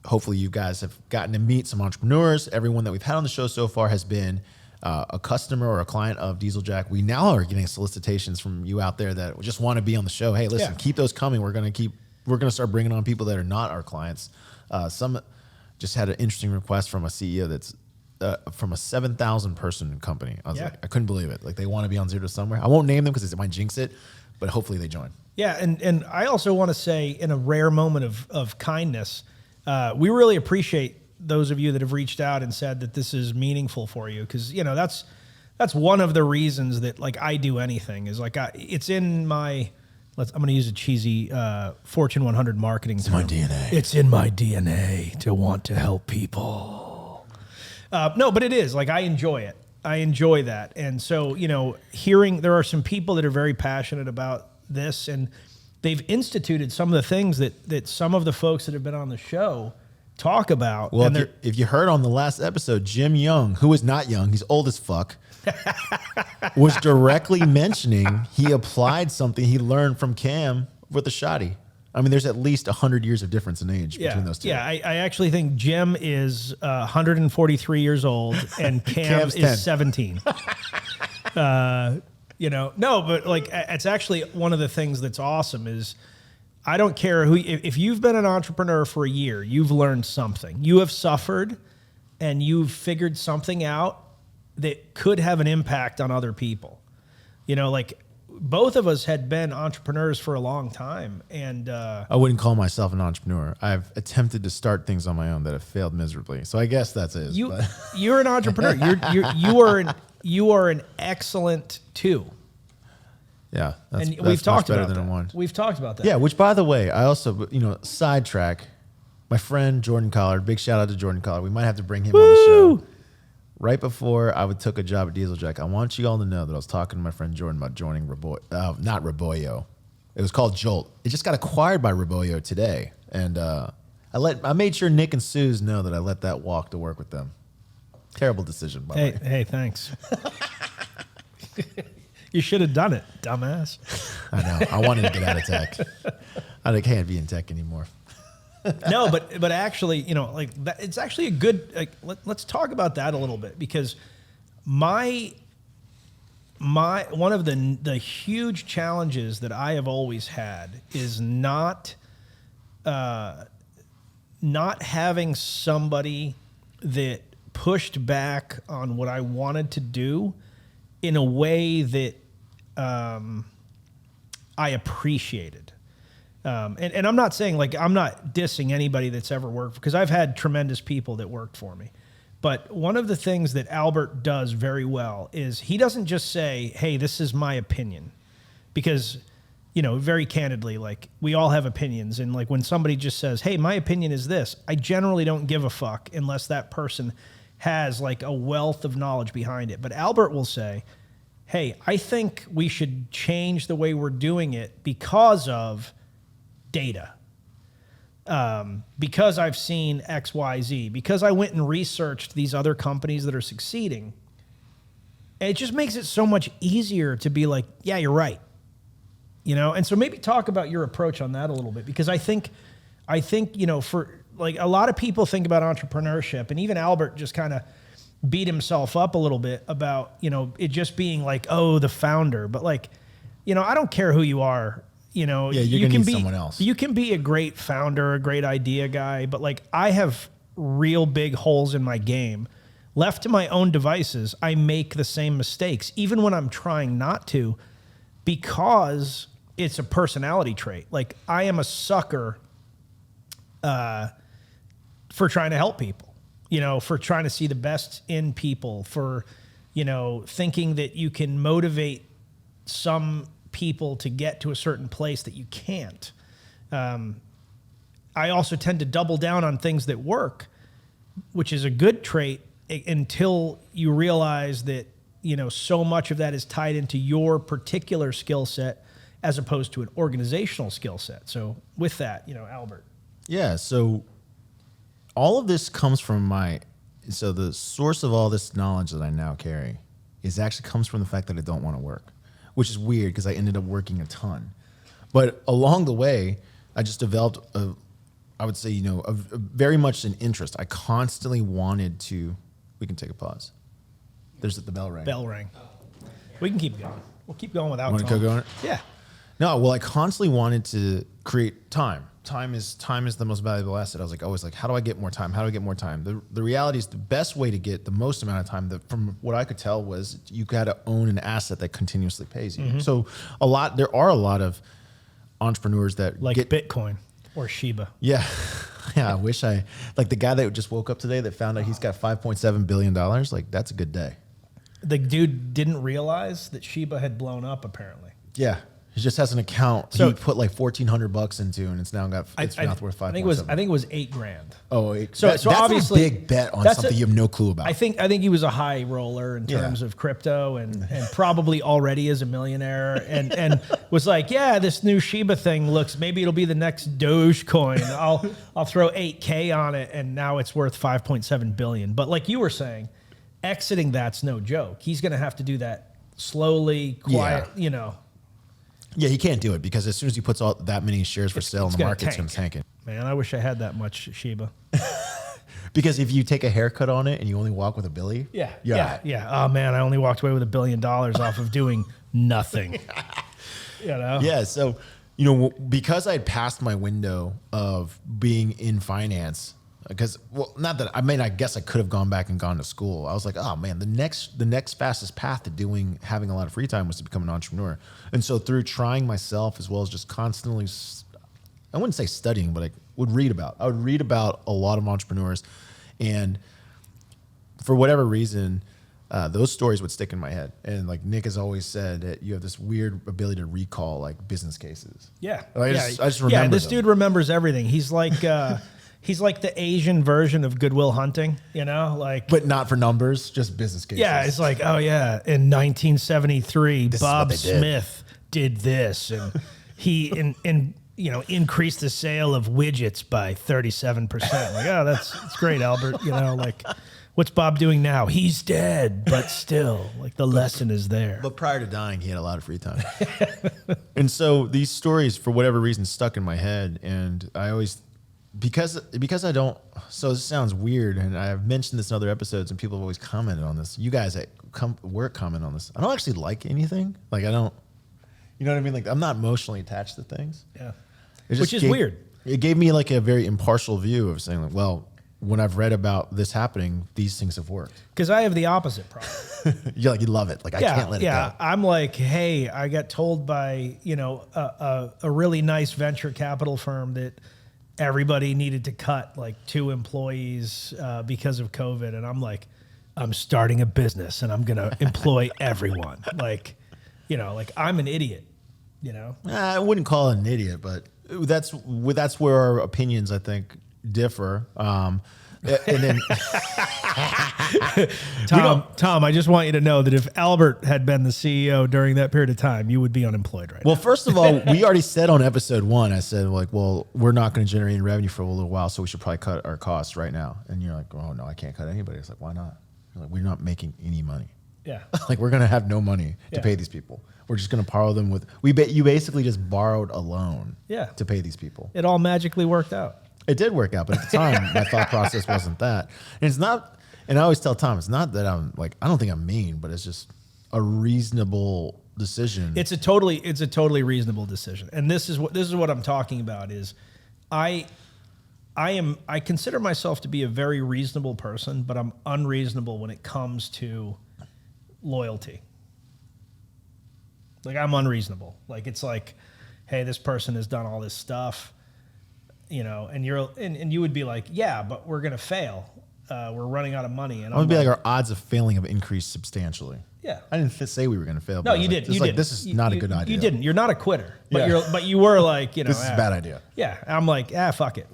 [SPEAKER 3] hopefully you guys have gotten to meet some entrepreneurs. Everyone that we've had on the show so far has been a customer or a client of Dieseljack. We now are getting solicitations from you out there that just want to be on the show. Hey, listen,
[SPEAKER 2] Yeah.
[SPEAKER 3] keep those coming. We're going to start bringing on people that are not our clients. Some just had an interesting request from a CEO that's from a 7,000 person company. I was
[SPEAKER 2] Yeah.
[SPEAKER 3] like, I couldn't believe it. Like they want to be on Zero to Somewhere. I won't name them because it might jinx it, but hopefully they join.
[SPEAKER 2] Yeah, and I also want to say, in a rare moment of kindness, we really appreciate those of you that have reached out and said that this is meaningful for you, because you know that's one of the reasons that like I do anything is like it's in my. I'm going to use a cheesy Fortune 100 marketing term.
[SPEAKER 3] my DNA.
[SPEAKER 2] It's in my DNA to want to help people. No, but it is like I enjoy it. I enjoy that, and so you know, there are some people that are very passionate about this, and they've instituted some of the things that some of the folks that have been on the show talk about.
[SPEAKER 3] Well,
[SPEAKER 2] and
[SPEAKER 3] if you heard on the last episode, Jim Young, who is not young, he's old as fuck, was directly mentioning he applied something he learned from Cam with the Shoddy. I mean, there's at least 100 years of difference in age between those two.
[SPEAKER 2] Yeah, I actually think Jim is 143 years old and Cam
[SPEAKER 3] Cam's
[SPEAKER 2] is
[SPEAKER 3] 10.
[SPEAKER 2] 17. You know, no, but like it's actually one of the things that's awesome is I don't care if you've been an entrepreneur for a year, you've learned something. You have suffered and you've figured something out that could have an impact on other people. You know, like both of us had been entrepreneurs for a long time, and
[SPEAKER 3] I wouldn't call myself an entrepreneur. I've attempted to start things on my own that have failed miserably. So I guess that's it.
[SPEAKER 2] You're an entrepreneur. You are an excellent two.
[SPEAKER 3] Yeah, that's,
[SPEAKER 2] And
[SPEAKER 3] that's
[SPEAKER 2] we've talked
[SPEAKER 3] much better
[SPEAKER 2] about
[SPEAKER 3] than
[SPEAKER 2] that.
[SPEAKER 3] a one.
[SPEAKER 2] We've talked about that.
[SPEAKER 3] Yeah, which by the way, I also, sidetrack, my friend Jordan Collard, big shout out to Jordan Collard. We might have to bring him on the show. Right before I took a job at Dieseljack, I want you all to know that I was talking to my friend Jordan about joining not Reboyo. It was called Jolt. It just got acquired by Reboyo today. And I made sure Nick and Suze know that I let that walk to work with them. Terrible decision, by the way.
[SPEAKER 2] Hey, thanks. You should have done it, dumbass.
[SPEAKER 3] I know. I wanted to get out of tech. I can't be in tech anymore.
[SPEAKER 2] No, but actually, like that, it's actually a good. Like, let's talk about that a little bit, because one of the huge challenges that I have always had is not having somebody that pushed back on what I wanted to do in a way that I appreciated. And I'm not saying, like, I'm not dissing anybody that's ever worked, because I've had tremendous people that worked for me. But one of the things that Albert does very well is he doesn't just say, hey, this is my opinion. Because, very candidly, like, we all have opinions. And like when somebody just says, hey, my opinion is this, I generally don't give a fuck unless that person has like a wealth of knowledge behind it. But Albert will say, hey, I think we should change the way we're doing it because of data. because I've seen X, Y, Z, because I went and researched these other companies that are succeeding, it just makes it so much easier to be like, yeah, you're right. You know, and so maybe talk about your approach on that a little bit, because I think, you know, for like a lot of people think about entrepreneurship, and even Albert just kind of beat himself up a little bit about, you know, it just being like, oh, the founder. But like, you know, I don't care who you are. You know,
[SPEAKER 3] Yeah,
[SPEAKER 2] you can be
[SPEAKER 3] someone else.
[SPEAKER 2] You can be a great founder, a great idea guy, but like I have real big holes in my game. Left to my own devices, I make the same mistakes, even when I'm trying not to, because it's a personality trait. Like I am a sucker for trying to help people, you know, for trying to see the best in people, for, you know, thinking that you can motivate some people to get to a certain place that you can't. I also tend to double down on things that work, which is a good trait until you realize that, you know, so much of that is tied into your particular skill set as opposed to an organizational skill set. So with that, you know, Albert.
[SPEAKER 3] Yeah. So all of this comes from so the source of all this knowledge that I now carry comes from the fact that I don't want to work, which is weird because I ended up working a ton. But along the way, I just developed I would say, you know, a very much an interest. I constantly wanted to, we can take a pause. There's the bell rang.
[SPEAKER 2] Bell rang. We can keep going. We'll keep going without
[SPEAKER 3] Want to
[SPEAKER 2] Tom.
[SPEAKER 3] keep going?
[SPEAKER 2] Yeah.
[SPEAKER 3] No, well, I constantly wanted to create time. Time is the most valuable asset. I was like, always like, how do I get more time? How do I get more time? The reality is the best way to get the most amount of time, from what I could tell, was you got to own an asset that continuously pays you.
[SPEAKER 2] Mm-hmm.
[SPEAKER 3] So there are a lot of entrepreneurs that
[SPEAKER 2] Like
[SPEAKER 3] get
[SPEAKER 2] Bitcoin or Shiba.
[SPEAKER 3] Yeah. Yeah. I wish like the guy that just woke up today that found out he's got $5.7 billion. Like that's a good day.
[SPEAKER 2] The dude didn't realize that Shiba had blown up, apparently.
[SPEAKER 3] Yeah. He just has an account.
[SPEAKER 2] So-
[SPEAKER 3] he put like $1,400 into, and it's now worth 5.7.
[SPEAKER 2] I think it was $8,000.
[SPEAKER 3] Oh,
[SPEAKER 2] So
[SPEAKER 3] that's
[SPEAKER 2] obviously
[SPEAKER 3] a big bet on
[SPEAKER 2] that's
[SPEAKER 3] something you have no clue about.
[SPEAKER 2] I think he was a high roller in terms of crypto, and probably already is a millionaire, and was like, yeah, this new Shiba thing maybe it'll be the next Dogecoin. I'll throw $8,000 on it, and now it's worth $5.7 billion. But like you were saying, exiting that's no joke. He's going to have to do that slowly, quiet, you know.
[SPEAKER 3] Yeah, he can't do it because as soon as he puts all that many shares for sale in the
[SPEAKER 2] gonna
[SPEAKER 3] market, it's going to
[SPEAKER 2] tank.
[SPEAKER 3] tank it.
[SPEAKER 2] Man, I wish I had that much Shiba.
[SPEAKER 3] Because if you take a haircut on it and you only walk with a Billy,
[SPEAKER 2] Yeah. Oh man, I only walked away with $1 billion off of doing nothing. You know?
[SPEAKER 3] Yeah. So, you know, because I had passed my window of being in finance, because, well, not that, I mean, I guess I could have gone back and gone to school. I was like, oh man, the next fastest path to having a lot of free time was to become an entrepreneur. And so through trying myself, as well as just constantly, I wouldn't say studying, but I would read about a lot of entrepreneurs. And for whatever reason, those stories would stick in my head. And like Nick has always said, that you have this weird ability to recall like business cases.
[SPEAKER 2] Yeah.
[SPEAKER 3] I just remember
[SPEAKER 2] this
[SPEAKER 3] them.
[SPEAKER 2] dude remembers everything. He's like he's like the Asian version of Good Will Hunting, you know? Like
[SPEAKER 3] But not for numbers, just business cases.
[SPEAKER 2] yeah, it's like, oh yeah, in 1973,
[SPEAKER 3] This is what
[SPEAKER 2] Bob
[SPEAKER 3] they did.
[SPEAKER 2] Smith did this, and he increased the sale of widgets by 37%. Like, oh, that's great, Albert. You know, like, what's Bob doing now? He's dead, but still, like, the lesson is there.
[SPEAKER 3] But prior to dying, he had a lot of free time. And so these stories, for whatever reason, stuck in my head. And I always, because I don't, so this sounds weird, and I've mentioned this in other episodes, and people have always commented on this. You guys at work comment on this. I don't actually like anything. Like, I don't, you know what I mean? Like, I'm not emotionally attached to things.
[SPEAKER 2] Yeah.
[SPEAKER 3] It just
[SPEAKER 2] Which is
[SPEAKER 3] gave-
[SPEAKER 2] weird.
[SPEAKER 3] It gave me like a very impartial view of saying, like, well, when I've read about this happening, these things have worked.
[SPEAKER 2] Because I have the opposite problem.
[SPEAKER 3] You love it. Like, I can't let it go.
[SPEAKER 2] I'm like, hey, I got told by, you know, a really nice venture capital firm that everybody needed to cut like 2 employees because of COVID. And I'm like, I'm starting a business and I'm going to employ everyone. Like, you know, like I'm an idiot, you know?
[SPEAKER 3] I wouldn't call it an idiot, but that's where our opinions, I think, differ. And then
[SPEAKER 2] Tom, I just want you to know that if Albert had been the CEO during that period of time, you would be unemployed right
[SPEAKER 3] well,
[SPEAKER 2] now.
[SPEAKER 3] first of all, we already said on episode 1, I said like, well, we're not going to generate any revenue for a little while, so we should probably cut our costs right now. And you're like, oh no, I can't cut anybody. It's like, why not? You're like, we're not making any money.
[SPEAKER 2] Yeah.
[SPEAKER 3] Like we're going to have no money to
[SPEAKER 2] Yeah.
[SPEAKER 3] pay these people. We're just going to borrow them with, you basically just borrowed a loan
[SPEAKER 2] Yeah.
[SPEAKER 3] to pay these people.
[SPEAKER 2] It all magically worked out.
[SPEAKER 3] It did work out, but at the time, my thought process wasn't that. And it's not, and I always tell Tom, it's not that I'm like, I don't think I'm mean, but it's just a reasonable decision.
[SPEAKER 2] It's a totally reasonable decision. And this is what I'm talking about is I consider myself to be a very reasonable person, but I'm unreasonable when it comes to loyalty. Like I'm unreasonable. Like it's like, hey, this person has done all this stuff, you know, and you would be like, yeah, but we're gonna fail. We're running out of money. And
[SPEAKER 3] I would be like, our odds of failing have increased substantially.
[SPEAKER 2] yeah.
[SPEAKER 3] I didn't say we were going to fail.
[SPEAKER 2] No,
[SPEAKER 3] but I was
[SPEAKER 2] you
[SPEAKER 3] like,
[SPEAKER 2] did. You did.
[SPEAKER 3] This is not a good idea.
[SPEAKER 2] You didn't. You're not a quitter. But
[SPEAKER 3] Yeah.
[SPEAKER 2] but you were like, you know,
[SPEAKER 3] This is a bad idea.
[SPEAKER 2] Yeah. I'm like, fuck it.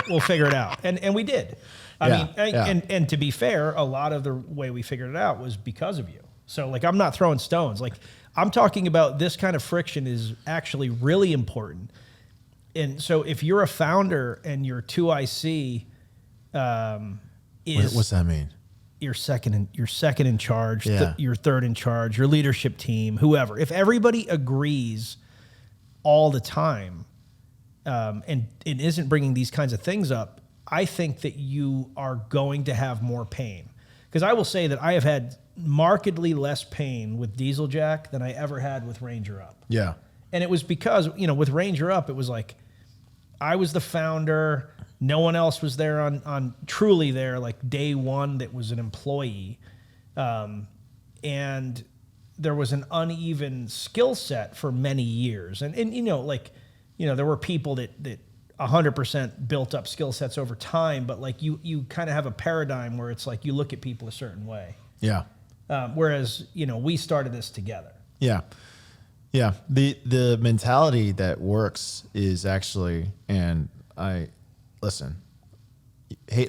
[SPEAKER 2] We'll figure it out. And we did. I
[SPEAKER 3] Yeah,
[SPEAKER 2] mean,
[SPEAKER 3] yeah.
[SPEAKER 2] and to be fair, a lot of the way we figured it out was because of you. So like, I'm not throwing stones. Like I'm talking about this kind of friction is actually really important. And so if you're a founder and your 2IC is
[SPEAKER 3] What's that mean?
[SPEAKER 2] you're second in charge,
[SPEAKER 3] Yeah.
[SPEAKER 2] you're third in charge, your leadership team, whoever. If everybody agrees all the time and it isn't bringing these kinds of things up, I think that you are going to have more pain. Because I will say that I have had markedly less pain with Diesel Jack than I ever had with Ranger Up.
[SPEAKER 3] Yeah.
[SPEAKER 2] And it was because, you know, with Ranger Up, it was like I was the founder. No one else was there on truly there, like day one that was an employee. And there was an uneven skill set for many years. And you know, like, you know, there were people that 100% built up skill sets over time, but like you kind of have a paradigm where it's like you look at people a certain way.
[SPEAKER 3] Yeah.
[SPEAKER 2] Whereas, you know, we started this together.
[SPEAKER 3] Yeah. Yeah. The mentality that works is actually, and listen,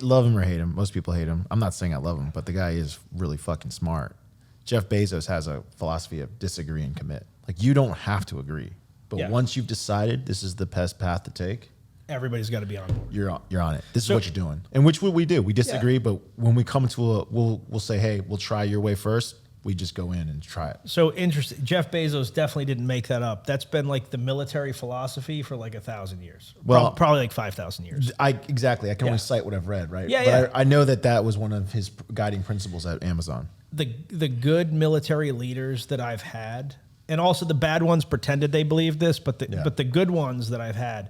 [SPEAKER 3] love him or hate him. Most people hate him. I'm not saying I love him, but the guy is really fucking smart. Jeff Bezos has a philosophy of disagree and commit. Like you don't have to agree, but
[SPEAKER 2] Yeah.
[SPEAKER 3] once you've decided this is the best path to take,
[SPEAKER 2] Everybody's got to be on board.
[SPEAKER 3] you're on it. This is
[SPEAKER 2] So-
[SPEAKER 3] what you're doing. And which we do. We disagree, but when we come to we'll say, hey, we'll try your way first. We just go in and try it.
[SPEAKER 2] So interesting. Jeff Bezos definitely didn't make that up. That's been like the military philosophy for like 1,000 years.
[SPEAKER 3] Well-
[SPEAKER 2] Probably like 5,000 years.
[SPEAKER 3] Exactly. I can
[SPEAKER 2] Yeah.
[SPEAKER 3] only cite what I've read, right?
[SPEAKER 2] Yeah,
[SPEAKER 3] but
[SPEAKER 2] yeah.
[SPEAKER 3] I know that was one of his guiding principles at Amazon.
[SPEAKER 2] The good military leaders that I've had, and also the bad ones pretended they believed this, but the good ones that I've had,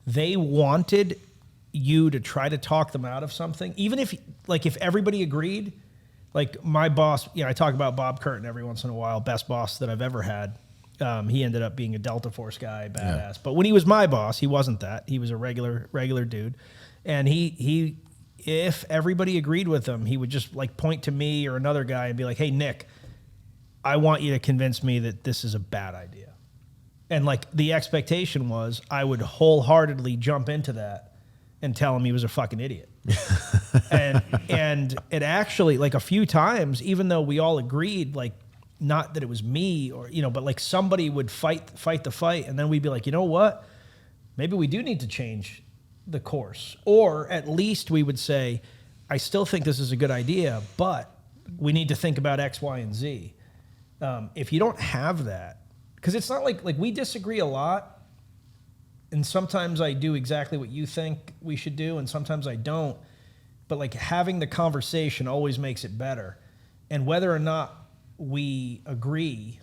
[SPEAKER 2] they wanted you to try to talk them out of something, even if everybody agreed. Like my boss, you know, I talk about Bob Curtin every once in a while, best boss that I've ever had. He ended up being a Delta Force guy, badass.
[SPEAKER 3] Yeah.
[SPEAKER 2] But when he was my boss, he wasn't that. He was a regular dude, and he if everybody agreed with him, he would just like point to me or another guy and be like, "Hey, Nick, I want you to convince me that this is a bad idea." And like the expectation was I would wholeheartedly jump into that and tell him he was a fucking idiot. and it actually, like a few times, even though we all agreed, like not that it was me or, you know, but like somebody would fight the fight. And then we'd be like, you know what? Maybe we do need to change the course. Or at least we would say, I still think this is a good idea, but we need to think about X, Y, and Z. If you don't have that, because it's not like we disagree a lot, and sometimes I do exactly what you think we should do, and sometimes I don't. But like having the conversation always makes it better. And whether or not we agree,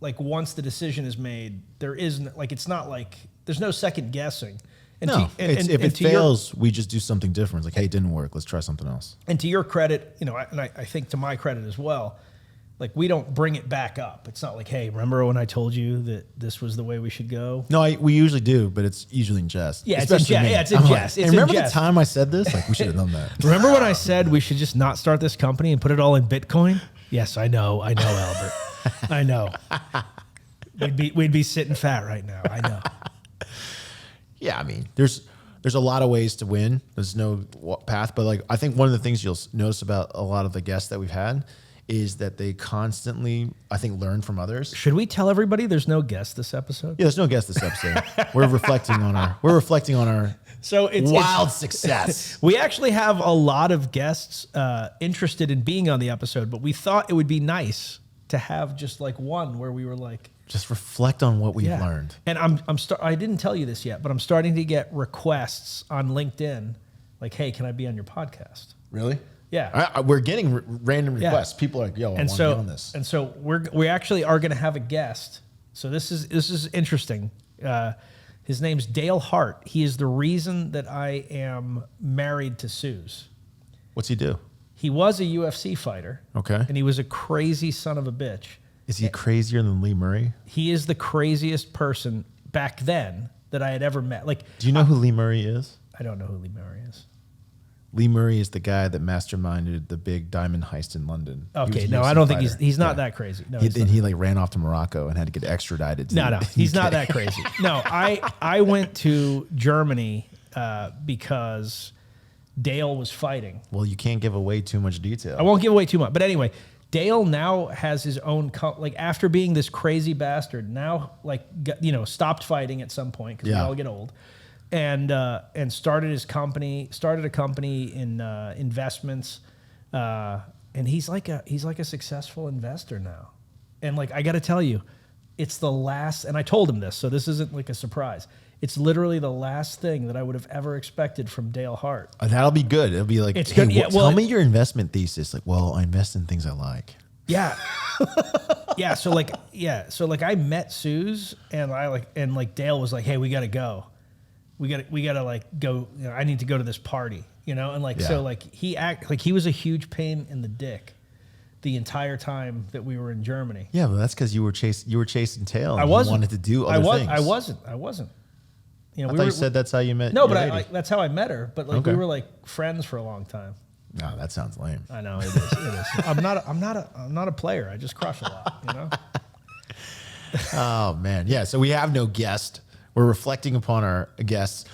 [SPEAKER 2] like once the decision is made, there isn't like it's not like there's no second guessing. And
[SPEAKER 3] No, if it
[SPEAKER 2] to your-
[SPEAKER 3] fails, we just do something different. It's like, hey, it didn't work. Let's try something else.
[SPEAKER 2] And to your credit, you know, and I think to my credit as well, like we don't bring it back up. It's not like, hey, remember when I told you that this was the way we should go?
[SPEAKER 3] No, we usually do, but it's usually in jest.
[SPEAKER 2] Yeah, it's in
[SPEAKER 3] Especially
[SPEAKER 2] jest.
[SPEAKER 3] me.
[SPEAKER 2] Yeah, it's in
[SPEAKER 3] I'm like,
[SPEAKER 2] jest. It's
[SPEAKER 3] "Hey,
[SPEAKER 2] in
[SPEAKER 3] remember
[SPEAKER 2] jest."
[SPEAKER 3] the time I said this? Like, we should have done that.
[SPEAKER 2] Remember when I said we should just not start this company and put it all in Bitcoin? Yes, I know, Albert. I know. We'd be sitting fat right now. I know.
[SPEAKER 3] Yeah, I mean, there's there's a lot of ways to win. There's no path, but like I think one of the things you'll notice about a lot of the guests that we've had is that they constantly, I think, learn from others.
[SPEAKER 2] Should we tell everybody there's no guest this episode?
[SPEAKER 3] Yeah, there's no guest this episode. We're reflecting on our
[SPEAKER 2] So it's
[SPEAKER 3] wild success.
[SPEAKER 2] We actually have a lot of guests interested in being on the episode, but we thought it would be nice to have just like one where we were like,
[SPEAKER 3] Just reflect on what we've learned.
[SPEAKER 2] And I didn't tell you this yet, but I'm starting to get requests on LinkedIn, like, "Hey, can I be on your podcast?"
[SPEAKER 3] Really?
[SPEAKER 2] Yeah.
[SPEAKER 3] We're getting random
[SPEAKER 2] Yeah.
[SPEAKER 3] requests. People are like, "Yo, I want to be on this."
[SPEAKER 2] And so we actually are going to have a guest. So this is interesting. His name's Dale Hart. He is the reason that I am married to Suze.
[SPEAKER 3] What's he do?
[SPEAKER 2] He was a UFC fighter.
[SPEAKER 3] Okay.
[SPEAKER 2] And he was a crazy son of a bitch.
[SPEAKER 3] Is he crazier than Lee Murray?
[SPEAKER 2] He is the craziest person back then that I had ever met. Like,
[SPEAKER 3] Do you know who Lee Murray is?
[SPEAKER 2] I don't know who Lee Murray is.
[SPEAKER 3] Lee Murray is the guy that masterminded the big diamond heist in London. He
[SPEAKER 2] Okay,
[SPEAKER 3] was a
[SPEAKER 2] no,
[SPEAKER 3] UFC
[SPEAKER 2] I don't think
[SPEAKER 3] fighter.
[SPEAKER 2] he's not that crazy. No, he's
[SPEAKER 3] Then
[SPEAKER 2] not.
[SPEAKER 3] he like ran off to Morocco and had to get extradited. To
[SPEAKER 2] No,
[SPEAKER 3] the
[SPEAKER 2] he's not
[SPEAKER 3] UK.
[SPEAKER 2] that crazy. No, I went to Germany because Dale was fighting.
[SPEAKER 3] Well, you can't give away too much detail.
[SPEAKER 2] I won't give away too much, but anyway, Dale now has his own like after being this crazy bastard, now like stopped fighting at some point because we
[SPEAKER 3] Yeah.
[SPEAKER 2] all get old, and started a company in investments, and he's like a successful investor now, and like I got to tell you, it's the last, and I told him this, so this isn't like a surprise. It's literally the last thing that I would have ever expected from Dale Hart.
[SPEAKER 3] That'll be good. It'll be like,
[SPEAKER 2] It's
[SPEAKER 3] hey,
[SPEAKER 2] good. Yeah,
[SPEAKER 3] tell
[SPEAKER 2] well,
[SPEAKER 3] me your investment thesis. Like, well, I invest in things I like.
[SPEAKER 2] Yeah. So I met Suze and Dale was like, "Hey, we got to go. We got to like go, I need to go to this party, and like, so like he was a huge pain in the dick the entire time that we were in Germany.
[SPEAKER 3] Yeah, but that's because you were chasing tail. And
[SPEAKER 2] I wasn't.
[SPEAKER 3] You wanted to do other things.
[SPEAKER 2] I wasn't.
[SPEAKER 3] I thought you said that's how you met.
[SPEAKER 2] No,
[SPEAKER 3] your
[SPEAKER 2] but
[SPEAKER 3] lady.
[SPEAKER 2] that's how I met her. But like
[SPEAKER 3] Okay.
[SPEAKER 2] we were like friends for a long time.
[SPEAKER 3] No, that sounds lame.
[SPEAKER 2] I know it is. It is. I'm not a player. I just crush a lot.
[SPEAKER 3] Oh man, yeah. So we have no guest. We're reflecting upon our guests.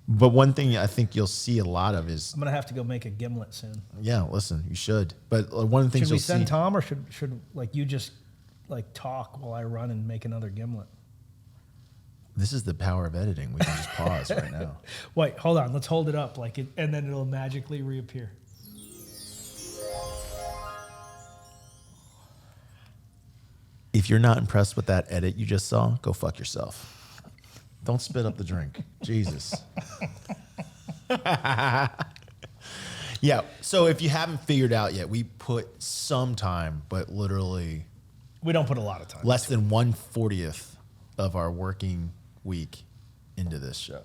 [SPEAKER 3] But one thing I think you'll see a lot of is,
[SPEAKER 2] I'm gonna have to go make a gimlet soon.
[SPEAKER 3] yeah, listen, you should. But one of the things
[SPEAKER 2] Should we
[SPEAKER 3] you'll
[SPEAKER 2] send
[SPEAKER 3] see,
[SPEAKER 2] Tom, or should like you just like talk while I run and make another gimlet?
[SPEAKER 3] this is the power of editing. We can just pause right now.
[SPEAKER 2] Wait, hold on. Let's hold it up and then it'll magically reappear.
[SPEAKER 3] If you're not impressed with that edit you just saw, go fuck yourself. Don't spit up the drink. Jesus. Yeah. So if you haven't figured out yet, we put some time, but literally
[SPEAKER 2] We don't put a lot of time.
[SPEAKER 3] less than 1/40th of our working week into this show.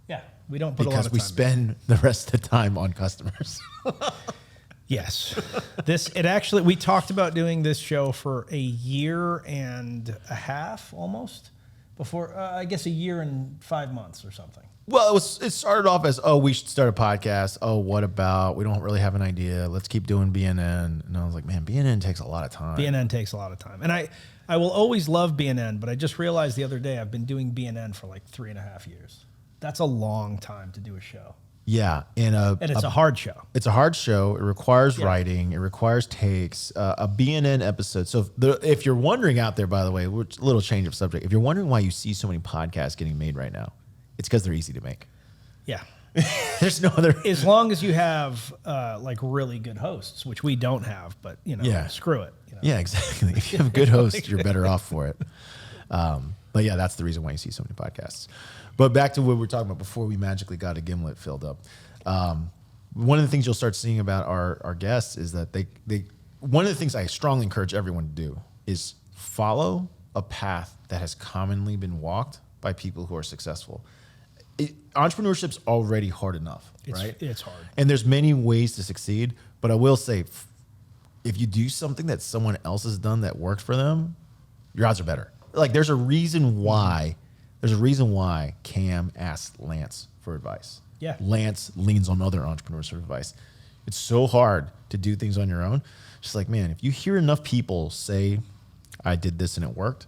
[SPEAKER 2] Yeah, we don't put a lot
[SPEAKER 3] Because
[SPEAKER 2] of
[SPEAKER 3] we
[SPEAKER 2] time.
[SPEAKER 3] spend the rest of the time on customers.
[SPEAKER 2] Yes. We talked about doing this show for a year and a half almost before, I guess a year and 5 months or something.
[SPEAKER 3] Well, it started off as, oh, we should start a podcast. Oh, what about? We don't really have an idea. Let's keep doing BNN. And I was like, man, BNN takes a lot of time.
[SPEAKER 2] BNN takes a lot of time. And I will always love BNN, but I just realized the other day I've been doing BNN for like 3.5 years. That's a long time to do a show.
[SPEAKER 3] Yeah.
[SPEAKER 2] And it's a hard show.
[SPEAKER 3] It's a hard show. It requires writing. It requires takes. A BNN episode. So if you're wondering out there, by the way, a little change of subject. If you're wondering why you see so many podcasts getting made right now, it's because they're easy to make.
[SPEAKER 2] Yeah.
[SPEAKER 3] There's no other.
[SPEAKER 2] As long as you have like really good hosts, which we don't have, but
[SPEAKER 3] Yeah.
[SPEAKER 2] screw it.
[SPEAKER 3] Yeah, exactly. If you have good hosts, you're better off for it. But yeah, that's the reason why you see so many podcasts. But back to what we were talking about before we magically got a gimlet filled up. One of the things you'll start seeing about our guests is that they one of the things I strongly encourage everyone to do is follow a path that has commonly been walked by people who are successful. Entrepreneurship's already hard enough, right?
[SPEAKER 2] It's hard.
[SPEAKER 3] And there's many ways to succeed, but I will say, if you do something that someone else has done that worked for them, your odds are better. Like there's a reason why Cam asked Lance for advice.
[SPEAKER 2] Yeah.
[SPEAKER 3] Lance leans on other entrepreneurs for advice. It's so hard to do things on your own. Just like, man, if you hear enough people say, I did this and it worked,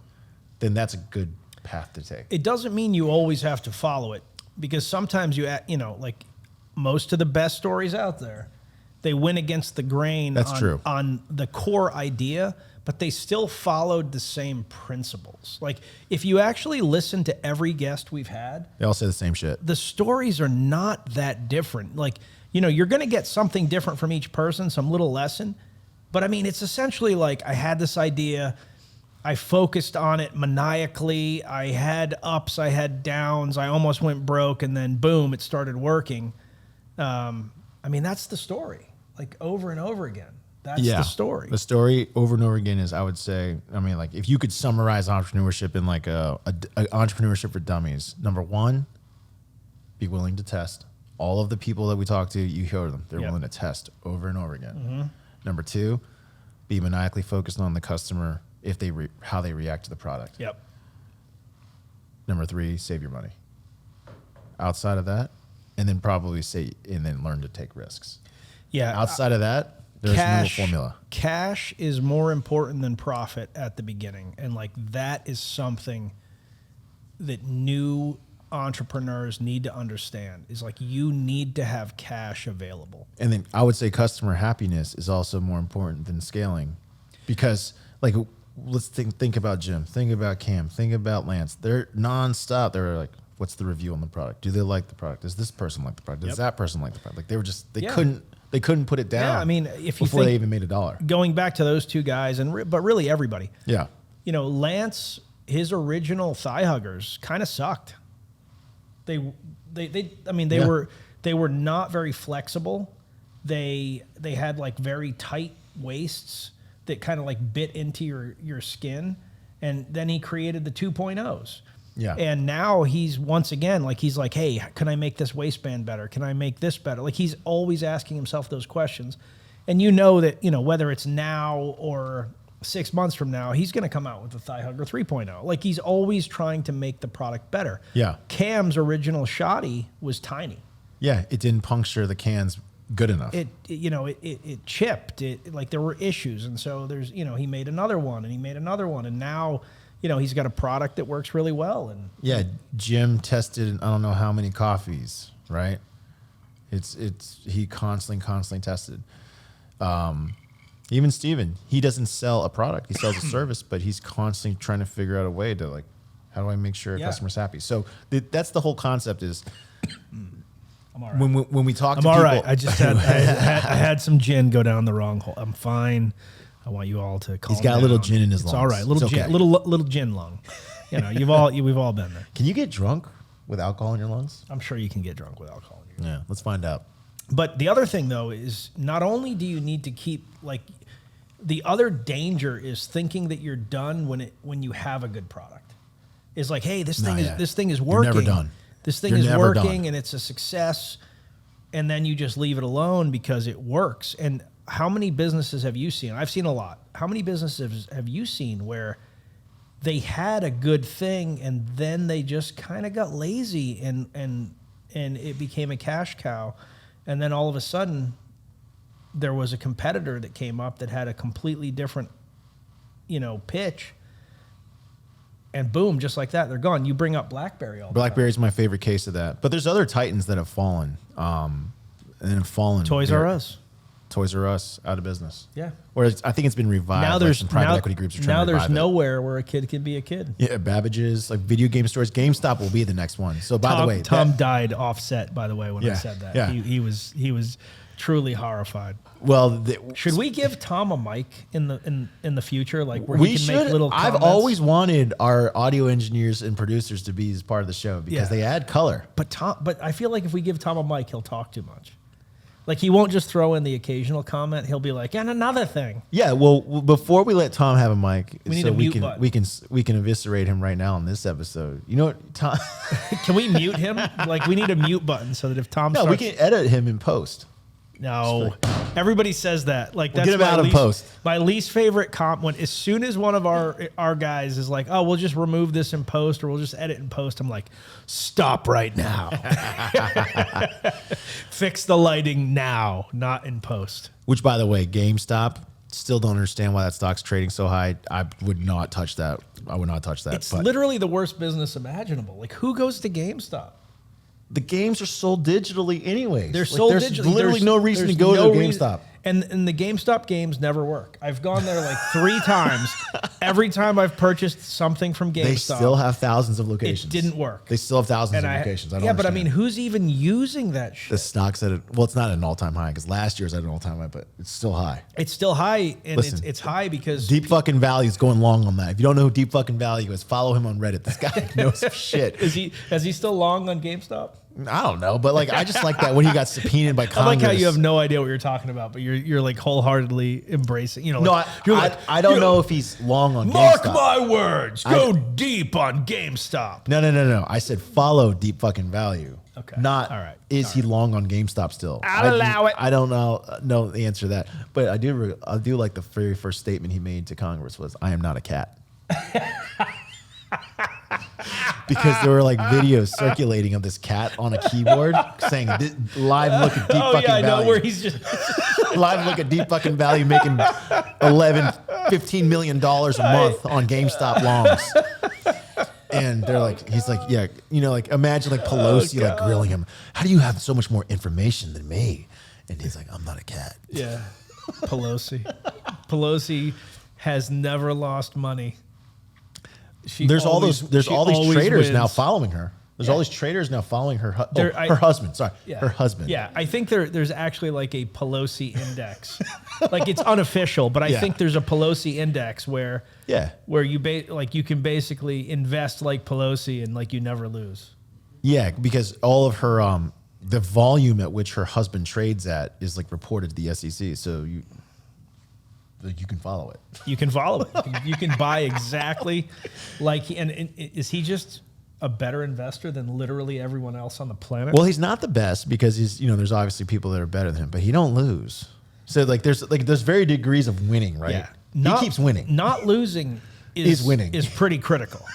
[SPEAKER 3] then that's a good path to take.
[SPEAKER 2] It doesn't mean you always have to follow it, because sometimes like most of the best stories out there, they went against the grain
[SPEAKER 3] That's true.
[SPEAKER 2] on the core idea, but they still followed the same principles. Like if you actually listen to every guest we've had,
[SPEAKER 3] They all say the same shit.
[SPEAKER 2] the stories are not that different. Like, you're going to get something different from each person, some little lesson. But I mean, it's essentially like I had this idea, I focused on it maniacally, I had ups, I had downs, I almost went broke, and then boom, it started working. I mean, that's the story, like over and over again. That's the story.
[SPEAKER 3] The story over and over again is, I would say, I mean, like if you could summarize entrepreneurship in like a entrepreneurship for dummies, number one, be willing to test. All of the people that we talk to, you hear them. They're willing to test over and over again.
[SPEAKER 2] Mm-hmm.
[SPEAKER 3] Number two, be maniacally focused on the customer, if they how they react to the product.
[SPEAKER 2] Yep.
[SPEAKER 3] Number three, save your money. Outside of that, and then learn to take risks.
[SPEAKER 2] Yeah.
[SPEAKER 3] Outside of that, there's no formula.
[SPEAKER 2] Cash is more important than profit at the beginning. And like that is something that new entrepreneurs need to understand, is like you need to have cash available.
[SPEAKER 3] And then I would say customer happiness is also more important than scaling, because like let's think about Jim, think about Cam, think about Lance. They're nonstop. They're like, what's the review on the product? Do they like the product? Does this person like the product? Does that person like the product? Like they were just they couldn't put it down.
[SPEAKER 2] Yeah, I mean, if you
[SPEAKER 3] before they
[SPEAKER 2] think,
[SPEAKER 3] even made $1.
[SPEAKER 2] going back to those two guys, but really everybody.
[SPEAKER 3] Yeah.
[SPEAKER 2] Lance, his original Thigh Huggers kind of sucked. They were not very flexible. They had like very tight waists that kind of like bit into your skin. And then he created the 2.0s.
[SPEAKER 3] Yeah.
[SPEAKER 2] And now he's once again, like, he's like, hey, can I make this waistband better? Can I make this better? Like, he's always asking himself those questions. And that, whether it's now or 6 months from now, he's going to come out with the Thigh Hugger 3.0. Like, he's always trying to make the product better.
[SPEAKER 3] Yeah.
[SPEAKER 2] Cam's original Shoddy was tiny.
[SPEAKER 3] Yeah. It didn't puncture the cans good enough.
[SPEAKER 2] It chipped. Like, there were issues. And so there's, he made another one and he made another one. And now, he's got a product that works really well. And
[SPEAKER 3] yeah, Jim tested I don't know how many coffees, right? He constantly tested. Even Steven, he doesn't sell a product, he sells a service, but he's constantly trying to figure out a way to, like, how do I make sure a customer's happy? So that's the whole concept is
[SPEAKER 2] I'm all right.
[SPEAKER 3] when we talk
[SPEAKER 2] I'm
[SPEAKER 3] to
[SPEAKER 2] all
[SPEAKER 3] people.
[SPEAKER 2] right. I just had I had some gin go down the wrong hole. I'm fine. I want you all to calm
[SPEAKER 3] He's got
[SPEAKER 2] down.
[SPEAKER 3] a little gin in his
[SPEAKER 2] It's
[SPEAKER 3] lungs.
[SPEAKER 2] all right. Little
[SPEAKER 3] It's
[SPEAKER 2] gin,
[SPEAKER 3] okay.
[SPEAKER 2] little gin lung. We've all been there.
[SPEAKER 3] Can you get drunk with alcohol in your lungs?
[SPEAKER 2] I'm sure you can get drunk with alcohol.
[SPEAKER 3] Yeah, let's find out.
[SPEAKER 2] But the other thing, though, is not only do you need to keep, like, the other danger is thinking that you're done when you have a good product. Is like, hey, this thing is
[SPEAKER 3] You're
[SPEAKER 2] working.
[SPEAKER 3] never done.
[SPEAKER 2] This thing
[SPEAKER 3] You're
[SPEAKER 2] is
[SPEAKER 3] never
[SPEAKER 2] working
[SPEAKER 3] done.
[SPEAKER 2] and it's a success, and then you just leave it alone because it works. And how many businesses have you seen? I've seen a lot. How many businesses have you seen where they had a good thing and then they just kind of got lazy and it became a cash cow, and then all of a sudden there was a competitor that came up that had a completely different, pitch, and boom, just like that, they're gone. You bring up BlackBerry all the time.
[SPEAKER 3] BlackBerry's my favorite case of that. But there's other titans that have fallen.
[SPEAKER 2] Toys R Us.
[SPEAKER 3] Toys R Us out of business.
[SPEAKER 2] Yeah.
[SPEAKER 3] Or I think it's been revived.
[SPEAKER 2] Now
[SPEAKER 3] like
[SPEAKER 2] there's
[SPEAKER 3] some private equity groups are trying
[SPEAKER 2] now
[SPEAKER 3] to
[SPEAKER 2] there's
[SPEAKER 3] revive it.
[SPEAKER 2] nowhere where a kid can be a kid.
[SPEAKER 3] Yeah, Babbage's, like video game stores. GameStop will be the next one. So by the way,
[SPEAKER 2] Tom died offset. By the way, when I said that,
[SPEAKER 3] yeah.
[SPEAKER 2] he was truly horrified.
[SPEAKER 3] well,
[SPEAKER 2] Should we give Tom a mic in the future, like where
[SPEAKER 3] we
[SPEAKER 2] he can
[SPEAKER 3] should.
[SPEAKER 2] make little
[SPEAKER 3] I've
[SPEAKER 2] comments?
[SPEAKER 3] always wanted our audio engineers and producers to be as part of the show because
[SPEAKER 2] Yeah.
[SPEAKER 3] they add color.
[SPEAKER 2] But I feel like if we give Tom a mic, he'll talk too much. Like, he won't just throw in the occasional comment. He'll be like, and another thing.
[SPEAKER 3] Yeah, well, before we let Tom have a mic,
[SPEAKER 2] We need a mute button.
[SPEAKER 3] we can eviscerate him right now on this episode. You know what, Tom?
[SPEAKER 2] Can we mute him? Like, we need a mute button so that if Tom
[SPEAKER 3] No,
[SPEAKER 2] starts...
[SPEAKER 3] we can edit him in post.
[SPEAKER 2] No, everybody says that. Like,
[SPEAKER 3] We'll
[SPEAKER 2] that's
[SPEAKER 3] get him
[SPEAKER 2] my
[SPEAKER 3] out in
[SPEAKER 2] least,
[SPEAKER 3] post.
[SPEAKER 2] My least favorite comp, when as soon as one of our guys is like, "Oh, we'll just remove this in post, or we'll just edit in post," I'm like, "Stop right now! Fix the lighting now, not in post."
[SPEAKER 3] Which, by the way, GameStop, still don't understand why that stock's trading so high. I would not touch that. I would not touch that.
[SPEAKER 2] It's
[SPEAKER 3] but
[SPEAKER 2] literally the worst business imaginable. Like, who goes to GameStop?
[SPEAKER 3] the games are sold digitally anyways.
[SPEAKER 2] They're
[SPEAKER 3] Like,
[SPEAKER 2] sold
[SPEAKER 3] there's
[SPEAKER 2] digitally.
[SPEAKER 3] literally no reason to
[SPEAKER 2] there's
[SPEAKER 3] go
[SPEAKER 2] no
[SPEAKER 3] to a
[SPEAKER 2] reason-
[SPEAKER 3] GameStop.
[SPEAKER 2] And the GameStop games never work. I've gone there like 3 times. Every time I've purchased something from GameStop,
[SPEAKER 3] They still have thousands of locations.
[SPEAKER 2] didn't work.
[SPEAKER 3] They still have thousands of locations. I don't
[SPEAKER 2] but I mean,
[SPEAKER 3] understand.
[SPEAKER 2] who's even using that shit?
[SPEAKER 3] The stock's at well, it's not at an all-time high because last year's at an all-time high, but it's still high.
[SPEAKER 2] It's still high, and
[SPEAKER 3] Listen,
[SPEAKER 2] it's high because
[SPEAKER 3] Deep fucking Value is going long on that. If you don't know who Deep fucking Value is, follow him on Reddit. This guy knows some shit.
[SPEAKER 2] is he still long on GameStop?
[SPEAKER 3] I don't know, but like I just like that when he got subpoenaed by
[SPEAKER 2] I
[SPEAKER 3] Congress.
[SPEAKER 2] like how you have no idea what you're talking about, but you're like wholeheartedly embracing. You know,
[SPEAKER 3] No,
[SPEAKER 2] like, you're
[SPEAKER 3] I don't know if he's long on
[SPEAKER 2] Mark
[SPEAKER 3] GameStop.
[SPEAKER 2] my words, go deep on GameStop.
[SPEAKER 3] No. I said follow Deep fucking Value.
[SPEAKER 2] Okay.
[SPEAKER 3] Not
[SPEAKER 2] All right.
[SPEAKER 3] is he long on GameStop still?
[SPEAKER 2] I'll allow it.
[SPEAKER 3] I don't know the answer to that, but I do like the very first statement he made to Congress was, "I am not a cat." Because there were like videos circulating of this cat on a keyboard saying, "Live look at Deep
[SPEAKER 2] Oh
[SPEAKER 3] fucking
[SPEAKER 2] yeah, I know
[SPEAKER 3] Value."
[SPEAKER 2] where he's just
[SPEAKER 3] Live look at Deep fucking Value making 11, $15 million a month on GameStop longs. And they're like, he's like, yeah, you know, like imagine like Pelosi like grilling him. How do you have so much more information than me? And he's like, I'm not a cat.
[SPEAKER 2] yeah. Pelosi has never lost money.
[SPEAKER 3] There's all these
[SPEAKER 2] always
[SPEAKER 3] traders now
[SPEAKER 2] wins.
[SPEAKER 3] following her. There's all these traders now following her.
[SPEAKER 2] There-
[SPEAKER 3] Her husband. Sorry,
[SPEAKER 2] Yeah.
[SPEAKER 3] her husband.
[SPEAKER 2] Yeah, I think there's actually like a Pelosi index. Like it's unofficial, but I
[SPEAKER 3] Yeah.
[SPEAKER 2] think there's a Pelosi index where
[SPEAKER 3] Yeah.
[SPEAKER 2] you like you can basically invest like Pelosi and like you never lose.
[SPEAKER 3] Yeah, because all of her the volume at which her husband trades at is like reported to the SEC, so you can follow it.
[SPEAKER 2] You can follow it. You can buy exactly like and is he just a better investor than literally everyone else on the planet?
[SPEAKER 3] Well, he's not the best because he's, you know, there's obviously people that are better than him, but he don't lose. So there's very degrees of winning, right?
[SPEAKER 2] Yeah.
[SPEAKER 3] He keeps winning.
[SPEAKER 2] Not losing
[SPEAKER 3] Is winning.
[SPEAKER 2] is pretty critical.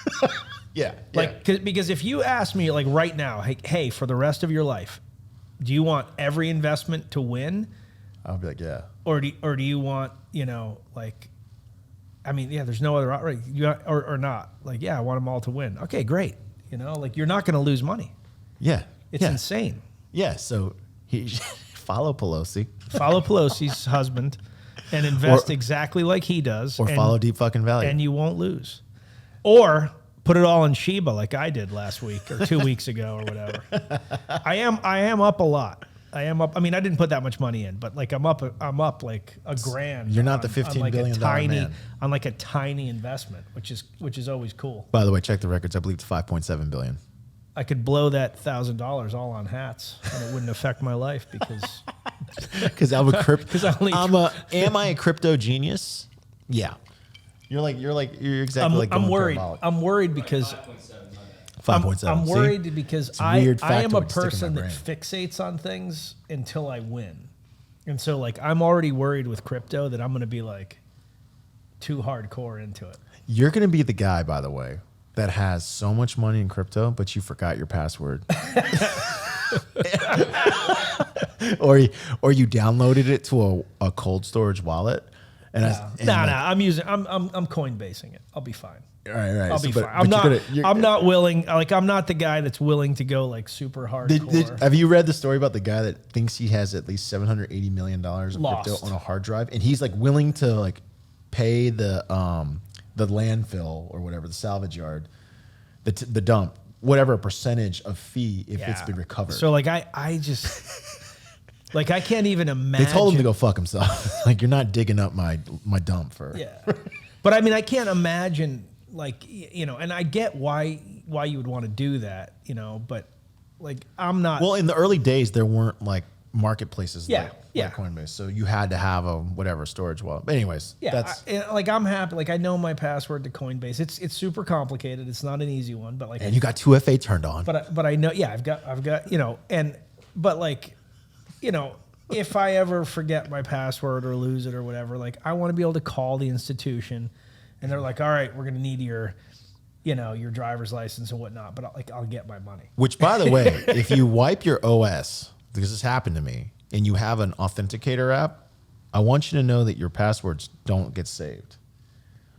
[SPEAKER 3] Yeah.
[SPEAKER 2] Because if you ask me like right now, hey, for the rest of your life, do you want every investment to win,
[SPEAKER 3] I'll be like, yeah.
[SPEAKER 2] or do you want, you know, like, I mean, yeah, there's no other right, or not. Like, yeah, I want them all to win. Okay, great. You know, like you're not going to lose money.
[SPEAKER 3] Yeah.
[SPEAKER 2] It's
[SPEAKER 3] yeah.
[SPEAKER 2] insane.
[SPEAKER 3] Yeah. So he follow Pelosi
[SPEAKER 2] Follow Pelosi's husband and invest exactly like he does,
[SPEAKER 3] or
[SPEAKER 2] and,
[SPEAKER 3] follow Deep fucking Value.
[SPEAKER 2] and you won't lose. Or put it all in Shiba like I did last week or 2 weeks ago or whatever. I am up a lot. I am up. I mean, I didn't put that much money in, but like I'm up like a grand.
[SPEAKER 3] You're not the
[SPEAKER 2] on
[SPEAKER 3] $15
[SPEAKER 2] like
[SPEAKER 3] billion
[SPEAKER 2] tiny
[SPEAKER 3] man.
[SPEAKER 2] on like a tiny investment, which is always cool.
[SPEAKER 3] By the way, check the records. I believe it's 5.7 billion.
[SPEAKER 2] I could blow that $1,000 all on hats, and it wouldn't affect my life because
[SPEAKER 3] Because I'm a crypto.
[SPEAKER 2] 'Cause I only-
[SPEAKER 3] Am I a crypto genius? Yeah. You're exactly like
[SPEAKER 2] I'm
[SPEAKER 3] going
[SPEAKER 2] worried.
[SPEAKER 3] parabolic.
[SPEAKER 2] I'm worried because
[SPEAKER 3] 5.7.
[SPEAKER 2] I'm
[SPEAKER 3] See?
[SPEAKER 2] worried because
[SPEAKER 3] It's a
[SPEAKER 2] I
[SPEAKER 3] weird
[SPEAKER 2] am a
[SPEAKER 3] factoid sticking in
[SPEAKER 2] person
[SPEAKER 3] my
[SPEAKER 2] that
[SPEAKER 3] brain.
[SPEAKER 2] fixates on things until I win. And so like I'm already worried with crypto that I'm going to be like too hardcore into it.
[SPEAKER 3] You're going to be the guy, by the way, that has so much money in crypto, but you forgot your password. or you downloaded it to a cold storage wallet. And
[SPEAKER 2] I'm Coinbasing it. I'll be fine.
[SPEAKER 3] All right.
[SPEAKER 2] I'll be fine. I'm not willing. Like I'm not the guy that's willing to go like super hardcore.
[SPEAKER 3] Have you read the story about the guy that thinks he has at least $780 million of
[SPEAKER 2] Lost.
[SPEAKER 3] crypto on a hard drive, and he's like willing to like pay the landfill or whatever, the salvage yard, the dump, whatever percentage of fee if it's been recovered.
[SPEAKER 2] So like I just like I can't even imagine.
[SPEAKER 3] They told him to go fuck himself. Like, you're not digging up my dump for.
[SPEAKER 2] Yeah, but I mean I can't imagine. Like, you know, and I get why you would want to do that, you know, but like I'm not.
[SPEAKER 3] Well, in the early days, there weren't like marketplaces like Coinbase, so you had to have a whatever storage wallet. But anyways,
[SPEAKER 2] like I'm happy. Like I know my password to Coinbase. It's super complicated. It's not an easy one, but like.
[SPEAKER 3] And you got 2FA turned on.
[SPEAKER 2] But I know, yeah, I've got you know, but like, you know, if I ever forget my password or lose it or whatever, like I want to be able to call the institution. And they're like, all right, we're going to need your driver's license and whatnot, but I'll get my money.
[SPEAKER 3] Which, by the way, if you wipe your OS, because this happened to me, and you have an authenticator app, I want you to know that your passwords don't get saved.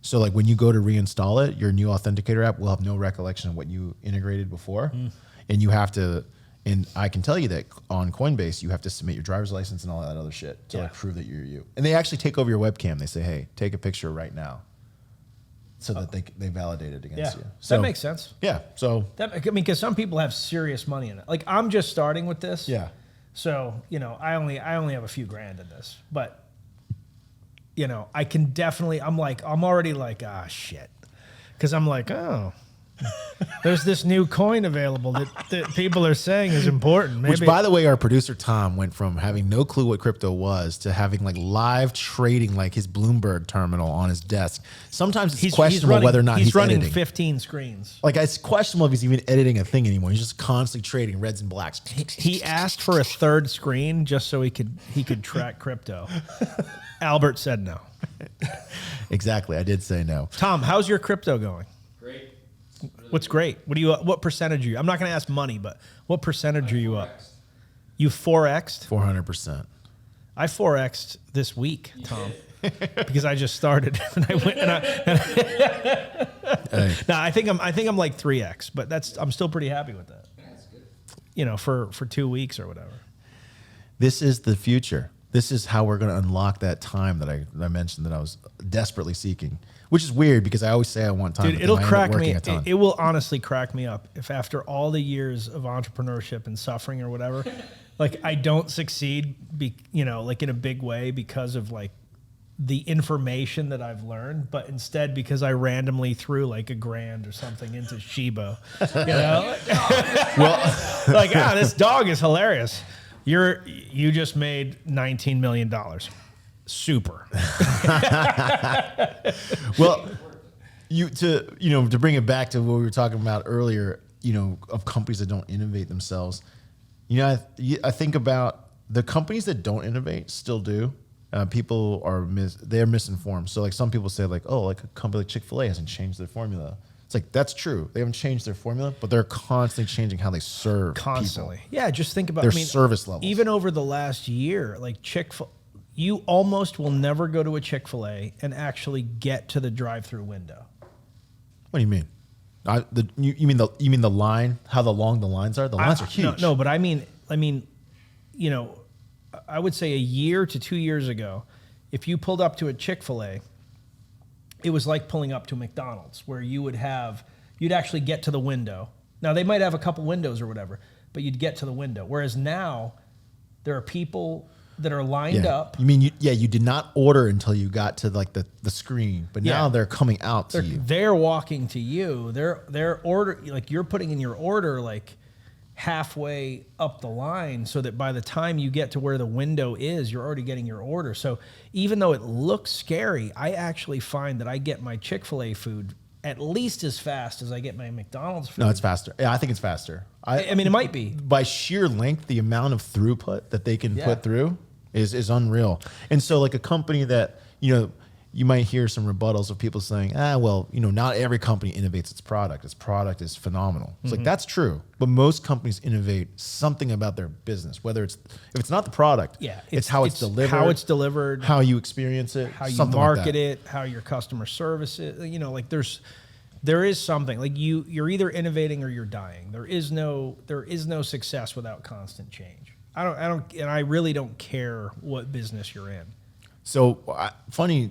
[SPEAKER 3] So like when you go to reinstall it, your new authenticator app will have no recollection of what you integrated before. And you have to And I can tell you that on Coinbase, you have to submit your driver's license and all that other shit to like prove that you're you. And they actually take over your webcam. They say, hey, take a picture right now, so that they validate it against you. So
[SPEAKER 2] that makes sense.
[SPEAKER 3] Yeah. So
[SPEAKER 2] That, I mean, because some people have serious money in it. Like I'm just starting with this.
[SPEAKER 3] yeah.
[SPEAKER 2] So, you know, I only have a few grand in this, but you know, I can definitely, I'm already like, shit. Cause I'm like, oh, there's this new coin available that people are saying is important. Maybe.
[SPEAKER 3] Which, by the way, our producer Tom went from having no clue what crypto was to having like live trading, like his Bloomberg terminal on his desk. Sometimes it's questionable whether or not he's
[SPEAKER 2] running
[SPEAKER 3] editing.
[SPEAKER 2] 15 screens.
[SPEAKER 3] Like it's questionable if he's even editing a thing anymore. He's just constantly trading reds and blacks.
[SPEAKER 2] He asked for a third screen just so he could track crypto. Albert said no.
[SPEAKER 3] Exactly, I did say no.
[SPEAKER 2] Tom, how's your crypto going?
[SPEAKER 4] Great.
[SPEAKER 2] What's great? What percentage are you? I'm not going to ask money, but what percentage are you up? You 4x'd?
[SPEAKER 3] 400%.
[SPEAKER 2] I 4x'd this week, Tom, because I just started and I went No, I think I'm like 3x, but I'm still pretty happy with that.
[SPEAKER 4] That's good.
[SPEAKER 2] You know, for 2 weeks or whatever.
[SPEAKER 3] This is the future. This is how we're going to unlock that time that I mentioned that I was desperately seeking, which is weird because I always say I want time.
[SPEAKER 2] Dude,
[SPEAKER 3] but
[SPEAKER 2] it'll
[SPEAKER 3] then I end up
[SPEAKER 2] crack me.
[SPEAKER 3] working a ton.
[SPEAKER 2] It will honestly crack me up if after all the years of entrepreneurship and suffering or whatever, like I don't succeed, like in a big way because of like the information that I've learned, but instead because I randomly threw like $1,000 or something into Shiba, you know, like this dog is hilarious. You just made $19 million. Super.
[SPEAKER 3] Well, to bring it back to what we were talking about earlier, of companies that don't innovate themselves. I think about the companies that don't innovate still do. People they're misinformed. So like some people say like, oh, like a company like Chick-fil-A hasn't changed their formula. It's like, that's true. They haven't changed their formula, but they're constantly changing how they serve
[SPEAKER 2] Constantly.
[SPEAKER 3] people.
[SPEAKER 2] Yeah, just think about
[SPEAKER 3] Their service levels.
[SPEAKER 2] Even over the last year, like you almost will never go to a Chick-fil-A and actually get to the drive-through window.
[SPEAKER 3] What do you mean? You mean the line? How long the lines are? The lines are huge.
[SPEAKER 2] No, but I mean, I would say a year to 2 years ago, if you pulled up to a Chick-fil-A, it was like pulling up to McDonald's, where you'd actually get to the window. Now they might have a couple windows or whatever, but you'd get to the window. Whereas now, there are people that are lined up.
[SPEAKER 3] You mean you did not order until you got to like the screen, but now they're coming out to you.
[SPEAKER 2] They're walking to you. They're order, like you're putting in your order like halfway up the line, so that by the time you get to where the window is, you're already getting your order. So even though it looks scary, I actually find that I get my Chick-fil-A food at least as fast as I get my McDonald's food.
[SPEAKER 3] No, it's faster. Yeah, I think it's faster.
[SPEAKER 2] I mean, it might be.
[SPEAKER 3] By sheer length, the amount of throughput that they can put through is unreal. And so like a company that, you might hear some rebuttals of people saying, not every company innovates its product. Its product is phenomenal. It's like, that's true. But most companies innovate something about their business, if it's not the product, it's how it's delivered, how you experience it,
[SPEAKER 2] how you market it, how your customer service it. There is something like you're either innovating or you're dying. There is no success without constant change. I really don't care what business you're in.
[SPEAKER 3] So funny,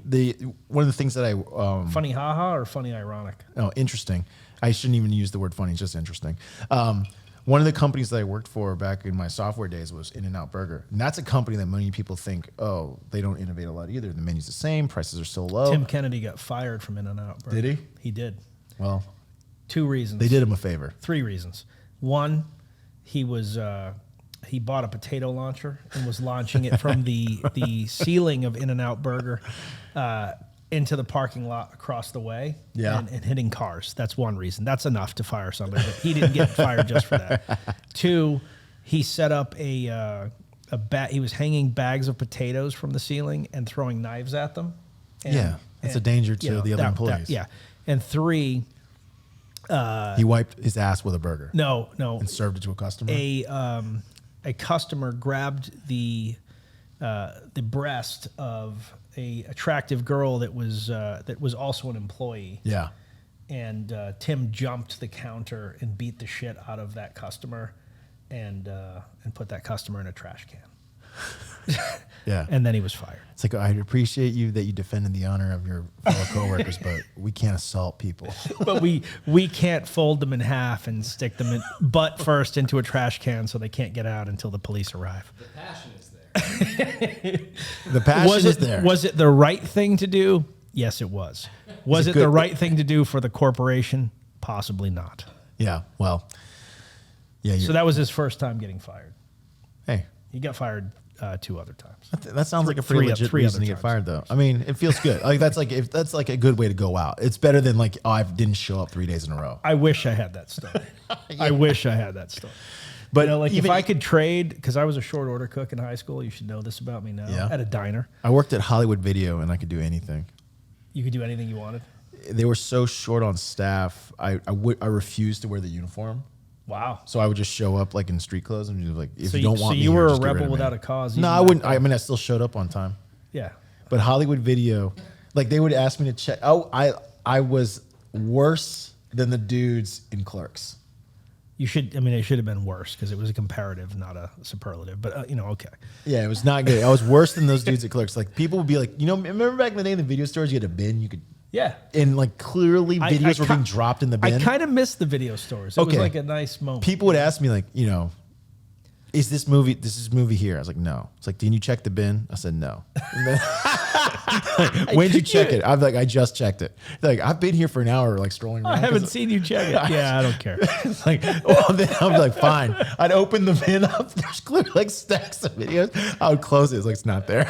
[SPEAKER 3] one of the things that
[SPEAKER 2] funny haha or funny ironic?
[SPEAKER 3] Oh, interesting. I shouldn't even use the word funny, it's just interesting. One of the companies that I worked for back in my software days was In-N-Out Burger. And that's a company that many people think, oh, they don't innovate a lot either. The menu's the same, prices are so low.
[SPEAKER 2] Tim Kennedy got fired from In-N-Out Burger.
[SPEAKER 3] Did he?
[SPEAKER 2] He did.
[SPEAKER 3] Well,
[SPEAKER 2] 2 reasons.
[SPEAKER 3] They did him a favor.
[SPEAKER 2] 3 reasons. One, he bought a potato launcher and was launching it from the ceiling of In-N-Out Burger into the parking lot across the way and hitting cars. That's one reason. That's enough to fire somebody, but he didn't get fired just for that. 2, he set up he was hanging bags of potatoes from the ceiling and throwing knives at them.
[SPEAKER 3] That's a danger to the other employees.
[SPEAKER 2] And 3,
[SPEAKER 3] he wiped his ass with a burger.
[SPEAKER 2] No.
[SPEAKER 3] And served it to a customer.
[SPEAKER 2] A customer grabbed the breast of a attractive girl that was also an employee.
[SPEAKER 3] Yeah.
[SPEAKER 2] And Tim jumped the counter and beat the shit out of that customer. and put that customer in a trash can.
[SPEAKER 3] Yeah.
[SPEAKER 2] And then he was fired.
[SPEAKER 3] It's like, I appreciate you that you defended the honor of your fellow coworkers, but we can't assault people.
[SPEAKER 2] But we can't fold them in half and stick them in butt first into a trash can so they can't get out until the police arrive.
[SPEAKER 4] The passion is there.
[SPEAKER 3] The passion is there.
[SPEAKER 2] Was it the right thing to do? Yes, it was. Was it the right thing to do for the corporation? Possibly not.
[SPEAKER 3] Yeah. Well, yeah.
[SPEAKER 2] So that was his first time getting fired.
[SPEAKER 3] Hey,
[SPEAKER 2] He got fired 2 other times.
[SPEAKER 3] that sounds like a pretty legit
[SPEAKER 2] three
[SPEAKER 3] reason
[SPEAKER 2] other
[SPEAKER 3] to get
[SPEAKER 2] times.
[SPEAKER 3] fired, though. I mean, it feels good. Like that's like a good way to go out. It's better than like, oh, I didn't show up 3 days in a row.
[SPEAKER 2] I wish I had that story. I wish I had that story.
[SPEAKER 3] But
[SPEAKER 2] You know, like
[SPEAKER 3] even-
[SPEAKER 2] if I could trade, because I was a short order cook in high school. You should know this about me now.
[SPEAKER 3] Yeah.
[SPEAKER 2] At a diner,
[SPEAKER 3] I worked at Hollywood Video, and I could do anything.
[SPEAKER 2] you could do anything you wanted.
[SPEAKER 3] They were so short on staff. I refused to wear the uniform.
[SPEAKER 2] Wow.
[SPEAKER 3] So I would just show up like in street clothes and just like, if
[SPEAKER 2] So
[SPEAKER 3] you don't want me
[SPEAKER 2] you
[SPEAKER 3] here,
[SPEAKER 2] were a
[SPEAKER 3] just get rid
[SPEAKER 2] rebel
[SPEAKER 3] of me.
[SPEAKER 2] without a cause.
[SPEAKER 3] No,
[SPEAKER 2] even
[SPEAKER 3] I
[SPEAKER 2] back
[SPEAKER 3] wouldn't.
[SPEAKER 2] then.
[SPEAKER 3] I mean, I still showed up on time.
[SPEAKER 2] Yeah.
[SPEAKER 3] But Hollywood Video, like they would ask me to check. Oh, I was worse than the dudes in Clerks.
[SPEAKER 2] You should. I mean, it should have been worse because it was a comparative, not a superlative. But you know, okay.
[SPEAKER 3] Yeah, it was not good. I was worse than those dudes at Clerks. Like people would be like, you know, remember back in the day in the video stores, you had a bin, you could,
[SPEAKER 2] Yeah.
[SPEAKER 3] and like clearly videos were being dropped in the bin.
[SPEAKER 2] I kind of missed the video stores. It was
[SPEAKER 3] Okay.
[SPEAKER 2] like a nice moment.
[SPEAKER 3] People would ask me like, you know, is this movie here? I was like, no. It's like, didn't you check the bin? I said, no. And then, when'd you check it? I'm like, I just checked it. They're like, I've been here for an hour, like strolling around.
[SPEAKER 2] I haven't seen you check it. Yeah, I don't care.
[SPEAKER 3] It's like, well, then I'd be like, fine. I'd open the bin up. There's clearly like stacks of videos. I would close it. It's like, it's not there.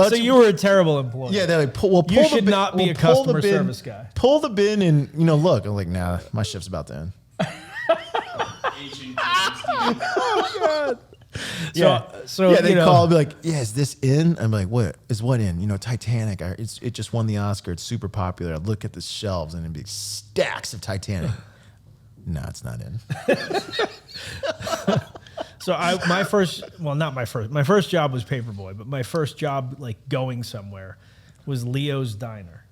[SPEAKER 2] So you were a terrible employee.
[SPEAKER 3] Yeah, they're like, pull
[SPEAKER 2] You
[SPEAKER 3] the
[SPEAKER 2] should
[SPEAKER 3] bin-
[SPEAKER 2] not be a
[SPEAKER 3] pull the
[SPEAKER 2] customer
[SPEAKER 3] bin-
[SPEAKER 2] service guy.
[SPEAKER 3] Pull the bin and, you know, look. I'm like, nah, my shift's about to end.
[SPEAKER 4] Asian kids.
[SPEAKER 2] So
[SPEAKER 3] yeah, they
[SPEAKER 2] you know,
[SPEAKER 3] call and be like, yeah, is this in? I'm like, what? Is what in? You know, Titanic. It just won the Oscar. It's super popular. I look at the shelves and it'd be stacks of Titanic. No, it's not in.
[SPEAKER 2] So my first job was paperboy, but my first job like going somewhere was Leo's Diner,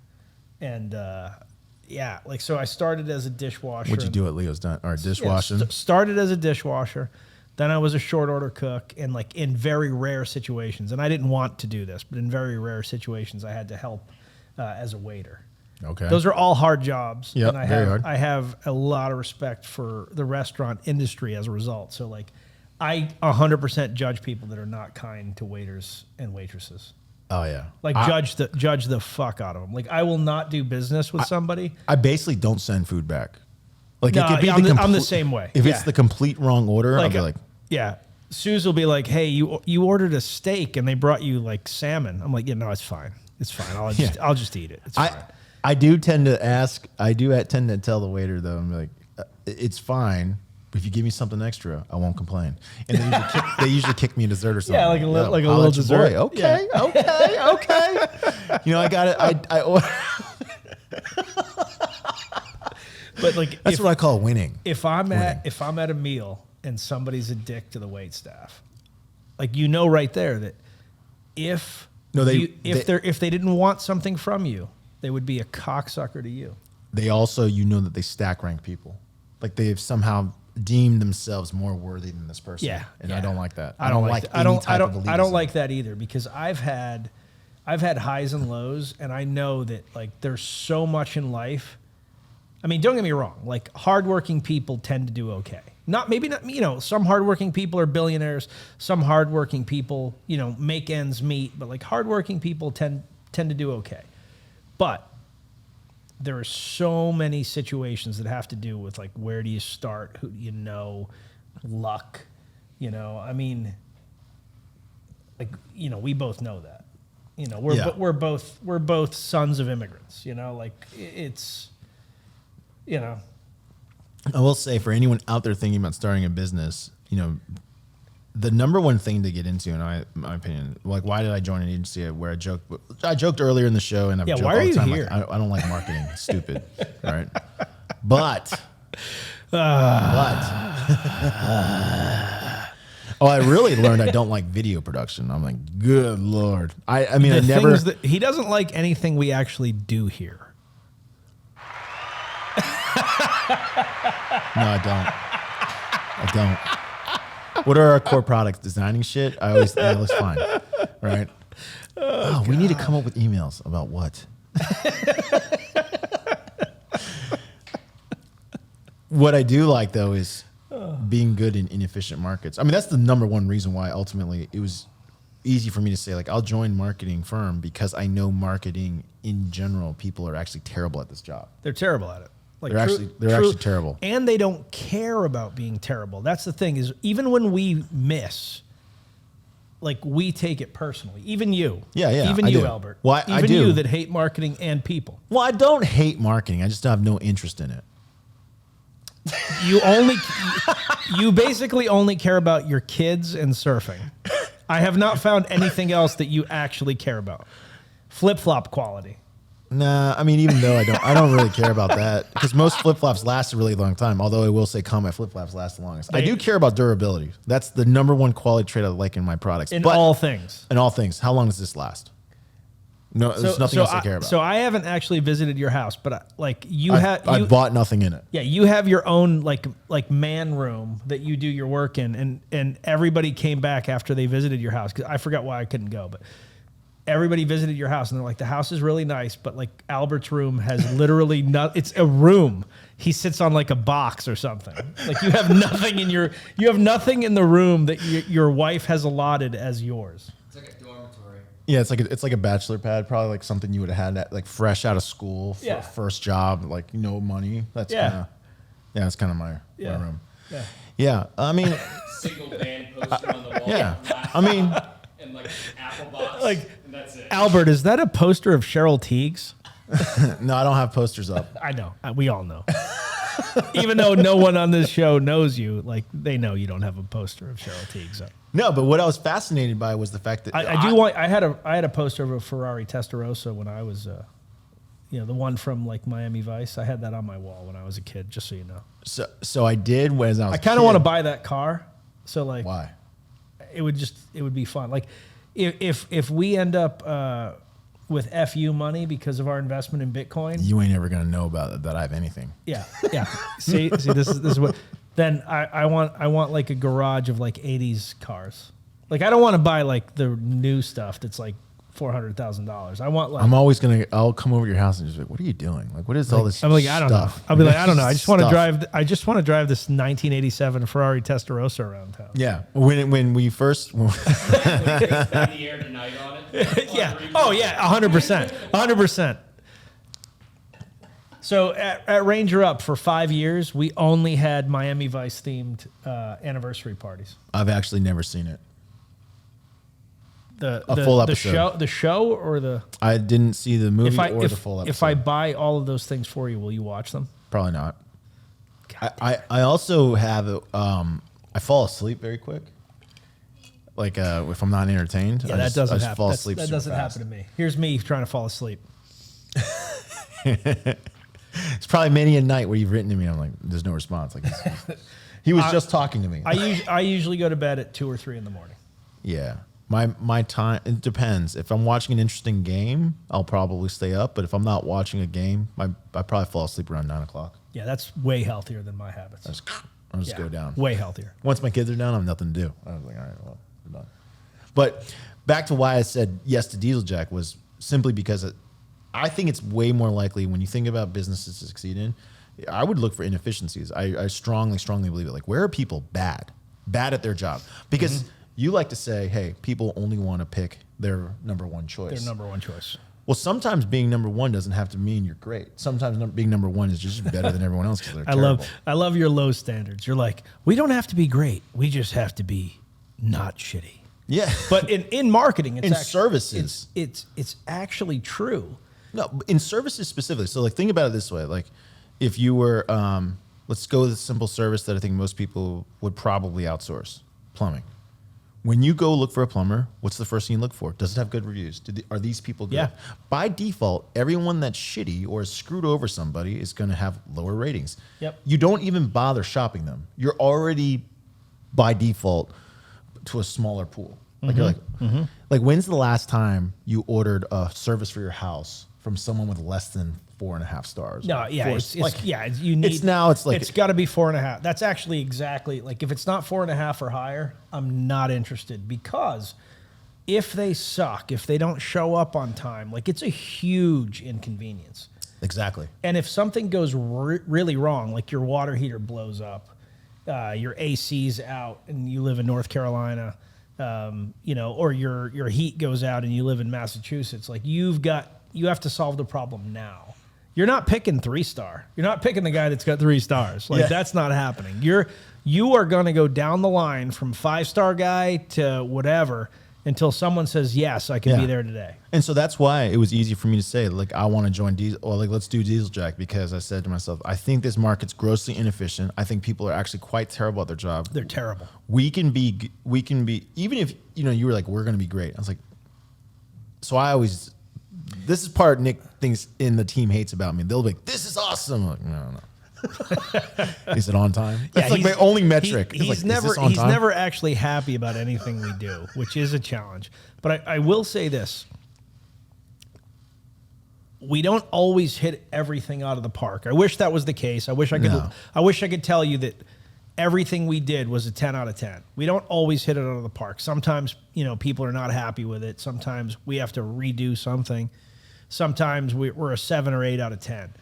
[SPEAKER 2] and so I started as a dishwasher.
[SPEAKER 3] What'd you do at Leo's dishwashing?
[SPEAKER 2] Started as a dishwasher, then I was a short order cook, and like in very rare situations, and I didn't want to do this, but in very rare situations, I had to help as a waiter.
[SPEAKER 3] Okay.
[SPEAKER 2] Those are all hard jobs.
[SPEAKER 3] Yep,
[SPEAKER 2] and
[SPEAKER 3] very hard.
[SPEAKER 2] I have a lot of respect for the restaurant industry as a result. So like I 100% judge people that are not kind to waiters and waitresses.
[SPEAKER 3] Oh yeah.
[SPEAKER 2] Like judge the fuck out of them. Like I will not do business with somebody.
[SPEAKER 3] I basically don't send food back. Like
[SPEAKER 2] No,
[SPEAKER 3] it could be
[SPEAKER 2] I'm the
[SPEAKER 3] complete-
[SPEAKER 2] same way.
[SPEAKER 3] If
[SPEAKER 2] Yeah.
[SPEAKER 3] it's the complete wrong order, I'll be like,
[SPEAKER 2] yeah. Suze will be like, "Hey, you ordered a steak and they brought you like salmon." I'm like, "Yeah, no, it's fine. It's fine. I'll just eat it. It's fine."
[SPEAKER 3] I do tend to ask. I do tend to tell the waiter though. I'm like, it's fine. But if you give me something extra, I won't complain. And they usually kick me a dessert or something.
[SPEAKER 2] Yeah, like a little
[SPEAKER 3] holla at your
[SPEAKER 2] dessert.
[SPEAKER 3] boy. Okay, okay. You know, I got it. I
[SPEAKER 2] But like
[SPEAKER 3] that's what I call winning.
[SPEAKER 2] if I'm at a meal and somebody's a dick to the wait staff, like you know right there that if they didn't want something from you, they would be a cocksucker to you.
[SPEAKER 3] They also, you know, that they stack rank people. Like they have somehow deemed themselves more worthy than this person.
[SPEAKER 2] Yeah,
[SPEAKER 3] and
[SPEAKER 2] yeah.
[SPEAKER 3] I don't like that.
[SPEAKER 2] I don't like
[SPEAKER 3] any type of
[SPEAKER 2] I don't
[SPEAKER 3] elitism.
[SPEAKER 2] like that either because I've had highs and lows, and I know that like there's so much in life. I mean, don't get me wrong. Like hardworking people tend to do okay. Maybe not. You know, some hardworking people are billionaires. Some hardworking people, you know, make ends meet. But like hardworking people tend to do okay. But there are so many situations that have to do with like where do you start, who do you know, luck. You know, I mean, like you know, we both know that. You know, we're both sons of immigrants. You know, like it's. You know,
[SPEAKER 3] I will say for anyone out there thinking about starting a business, you know, the number one thing to get into, in my opinion, like why did I join an agency where I joked earlier in the show, and I've joked
[SPEAKER 2] why
[SPEAKER 3] all
[SPEAKER 2] are
[SPEAKER 3] the
[SPEAKER 2] you
[SPEAKER 3] time,
[SPEAKER 2] here?
[SPEAKER 3] like, I don't like marketing. It's stupid, right? But oh, I really learned I don't like video production. I'm like, good Lord. I mean, I never.
[SPEAKER 2] He doesn't like anything we actually do here.
[SPEAKER 3] No, I don't. What are our core products? Designing shit? I always think that looks fine, right? Oh, we need to come up with emails about what? What I do like, though, is being good in inefficient markets. I mean, that's the number one reason why ultimately it was easy for me to say, like, I'll join marketing firm because I know marketing in general, people are actually terrible at this job.
[SPEAKER 2] They're terrible at it. Like
[SPEAKER 3] They're actually terrible.
[SPEAKER 2] And they don't care about being terrible. That's the thing is even when we miss, like we take it personally. Even you.
[SPEAKER 3] Yeah,
[SPEAKER 2] Even
[SPEAKER 3] I
[SPEAKER 2] you,
[SPEAKER 3] do.
[SPEAKER 2] Albert.
[SPEAKER 3] Well, I
[SPEAKER 2] even
[SPEAKER 3] do.
[SPEAKER 2] you that hate marketing and people.
[SPEAKER 3] Well, I don't hate marketing. I just have no interest in it.
[SPEAKER 2] You basically only care about your kids and surfing. I have not found anything else that you actually care about. Flip-flop quality.
[SPEAKER 3] Nah, I mean, even though I don't really care about that because most flip-flops last a really long time. Although I will say Combat flip-flops last the longest. I do care about durability. That's the number one quality trait I like in my products.
[SPEAKER 2] In all things.
[SPEAKER 3] In all things. How long does this last? No, there's nothing else I care about.
[SPEAKER 2] So I haven't actually visited your house, but
[SPEAKER 3] I bought nothing in it.
[SPEAKER 2] Yeah, you have your own like man room that you do your work in, and everybody came back after they visited your house because I forgot why I couldn't go, but everybody visited your house and they're like, the house is really nice, but like Albert's room has literally it's a room. He sits on like a box or something. Like you have nothing in the room that your wife has allotted as yours.
[SPEAKER 4] It's like a dormitory.
[SPEAKER 3] Yeah, it's like a bachelor pad, probably like something you would have had like fresh out of school,
[SPEAKER 2] Yeah.
[SPEAKER 3] first job, like no money. That's
[SPEAKER 2] Yeah.
[SPEAKER 3] that's kind of my
[SPEAKER 2] Yeah.
[SPEAKER 3] room.
[SPEAKER 2] Yeah.
[SPEAKER 3] Yeah, I mean,
[SPEAKER 4] Single band poster on the wall.
[SPEAKER 3] yeah, I mean,
[SPEAKER 4] And like apple box.
[SPEAKER 2] Like-
[SPEAKER 4] and that's it.
[SPEAKER 2] Albert, is that a poster of Cheryl Teagues?
[SPEAKER 3] no, I don't have posters up.
[SPEAKER 2] I know. We all know. Even though no one on this show knows you, like they know you don't have a poster of Cheryl Teagues up.
[SPEAKER 3] No, but what I was fascinated by was the fact that
[SPEAKER 2] I had a poster of a Ferrari Testarossa when I was, the one from like Miami Vice. I had that on my wall when I was a kid, just so you know.
[SPEAKER 3] So I did when I was.
[SPEAKER 2] I kind of want to buy that car. So like,
[SPEAKER 3] Why?
[SPEAKER 2] it would be fun. Like if we end up with FU money because of our investment in Bitcoin.
[SPEAKER 3] You ain't ever gonna know about it, that I have anything.
[SPEAKER 2] Yeah. see, this is what. Then I want like a garage of like 80s cars. Like I don't want to buy like the new stuff that's like $400,000. I want like
[SPEAKER 3] I'll come over to your house and just be like, what are you doing? Like, what is all this?
[SPEAKER 2] I'm like, I don't know.
[SPEAKER 3] stuff?
[SPEAKER 2] I'll be like, I don't know. I just want to
[SPEAKER 3] Stuff.
[SPEAKER 2] drive this 1987 Ferrari Testarossa around town.
[SPEAKER 3] Yeah, when we first.
[SPEAKER 4] In the air tonight on it.
[SPEAKER 2] Yeah. Oh yeah. 100%. 100%. So at Ranger Up for 5 years, we only had Miami Vice themed anniversary parties.
[SPEAKER 3] I've actually never seen it.
[SPEAKER 2] The
[SPEAKER 3] full episode.
[SPEAKER 2] The show or the.
[SPEAKER 3] I didn't see the movie or
[SPEAKER 2] if
[SPEAKER 3] the full episode.
[SPEAKER 2] if I buy all of those things for you, will you watch them?
[SPEAKER 3] Probably not. I also have I fall asleep very quick. Like if I'm not entertained,
[SPEAKER 2] Yeah,
[SPEAKER 3] I
[SPEAKER 2] that
[SPEAKER 3] just,
[SPEAKER 2] doesn't
[SPEAKER 3] I just
[SPEAKER 2] happen.
[SPEAKER 3] fall asleep.
[SPEAKER 2] That
[SPEAKER 3] super
[SPEAKER 2] doesn't
[SPEAKER 3] fast.
[SPEAKER 2] happen to me. Here's me trying to fall asleep.
[SPEAKER 3] It's probably many a night where you've written to me. I'm like, there's no response. Like he was just talking to me.
[SPEAKER 2] I usually go to bed at 2 or 3 in the morning.
[SPEAKER 3] Yeah. My time, it depends. If I'm watching an interesting game, I'll probably stay up. But if I'm not watching a game, I probably fall asleep around 9 o'clock.
[SPEAKER 2] Yeah, that's way healthier than my habits.
[SPEAKER 3] I'll just
[SPEAKER 2] Yeah,
[SPEAKER 3] go down.
[SPEAKER 2] Way healthier.
[SPEAKER 3] Once my kids are down, I have nothing to do. I was like, all right, well, I'm done. But back to why I said yes to Dieseljack was simply because I think it's way more likely when you think about businesses to succeed in, I would look for inefficiencies. I strongly, strongly believe it. Like, where are people bad at their job? Because you like to say, hey, people only want to pick their number one choice.
[SPEAKER 2] Their number one choice.
[SPEAKER 3] Well, sometimes being number one doesn't have to mean you're great. Sometimes being number one is just better than everyone else because they're terrible.
[SPEAKER 2] I love your low standards. You're like, we don't have to be great. We just have to be not shitty.
[SPEAKER 3] Yeah.
[SPEAKER 2] But in marketing, it's
[SPEAKER 3] In
[SPEAKER 2] actually,
[SPEAKER 3] services.
[SPEAKER 2] it's actually true.
[SPEAKER 3] No, in services specifically. So, like, think about it this way. Like, if you were, let's go with a simple service that I think most people would probably outsource, plumbing. When you go look for a plumber, what's the first thing you look for? Does it have good reviews? Are these people good?
[SPEAKER 2] Yeah.
[SPEAKER 3] By default, everyone that's shitty or has screwed over somebody is going to have lower ratings.
[SPEAKER 2] Yep.
[SPEAKER 3] You don't even bother shopping them. You're already, by default, to a smaller pool. Like, you're like, like, when's the last time you ordered a service for your house from someone with less than 4.5 stars.
[SPEAKER 2] No, yeah,
[SPEAKER 3] Four-
[SPEAKER 2] you need.
[SPEAKER 3] It's now. It's like
[SPEAKER 2] it's got to be 4.5. That's actually exactly like if it's not 4.5 or higher, I'm not interested because if they suck, if they don't show up on time, like it's a huge inconvenience.
[SPEAKER 3] exactly.
[SPEAKER 2] And if something goes really wrong, like your water heater blows up, your AC's out, and you live in North Carolina, or your heat goes out and you live in Massachusetts, like you have to solve the problem now. You're not picking 3-star. You're not picking the guy that's got 3 stars. Like that's not happening. You are going to go down the line from 5-star guy to whatever until someone says, yes, I can be there today.
[SPEAKER 3] And so that's why it was easy for me to say, like, I want to join Diesel, or like, let's do Diesel Jack, because I said to myself, I think this market's grossly inefficient. I think people are actually quite terrible at their job.
[SPEAKER 2] They're terrible.
[SPEAKER 3] We can be, even if, you were like, we're going to be great. I was like, so this is part Nick thinks in the team hates about me. They'll be like, this is awesome. I'm like, no. Is it on time? That's like my only metric.
[SPEAKER 2] He's never actually happy about anything we do, which is a challenge. But I will say this. We don't always hit everything out of the park. I wish that was the case. I wish I could tell you that everything we did was a 10 out of 10. We don't always hit it out of the park. Sometimes, people are not happy with it. Sometimes we have to redo something. Sometimes we're a 7 or 8 out of 10.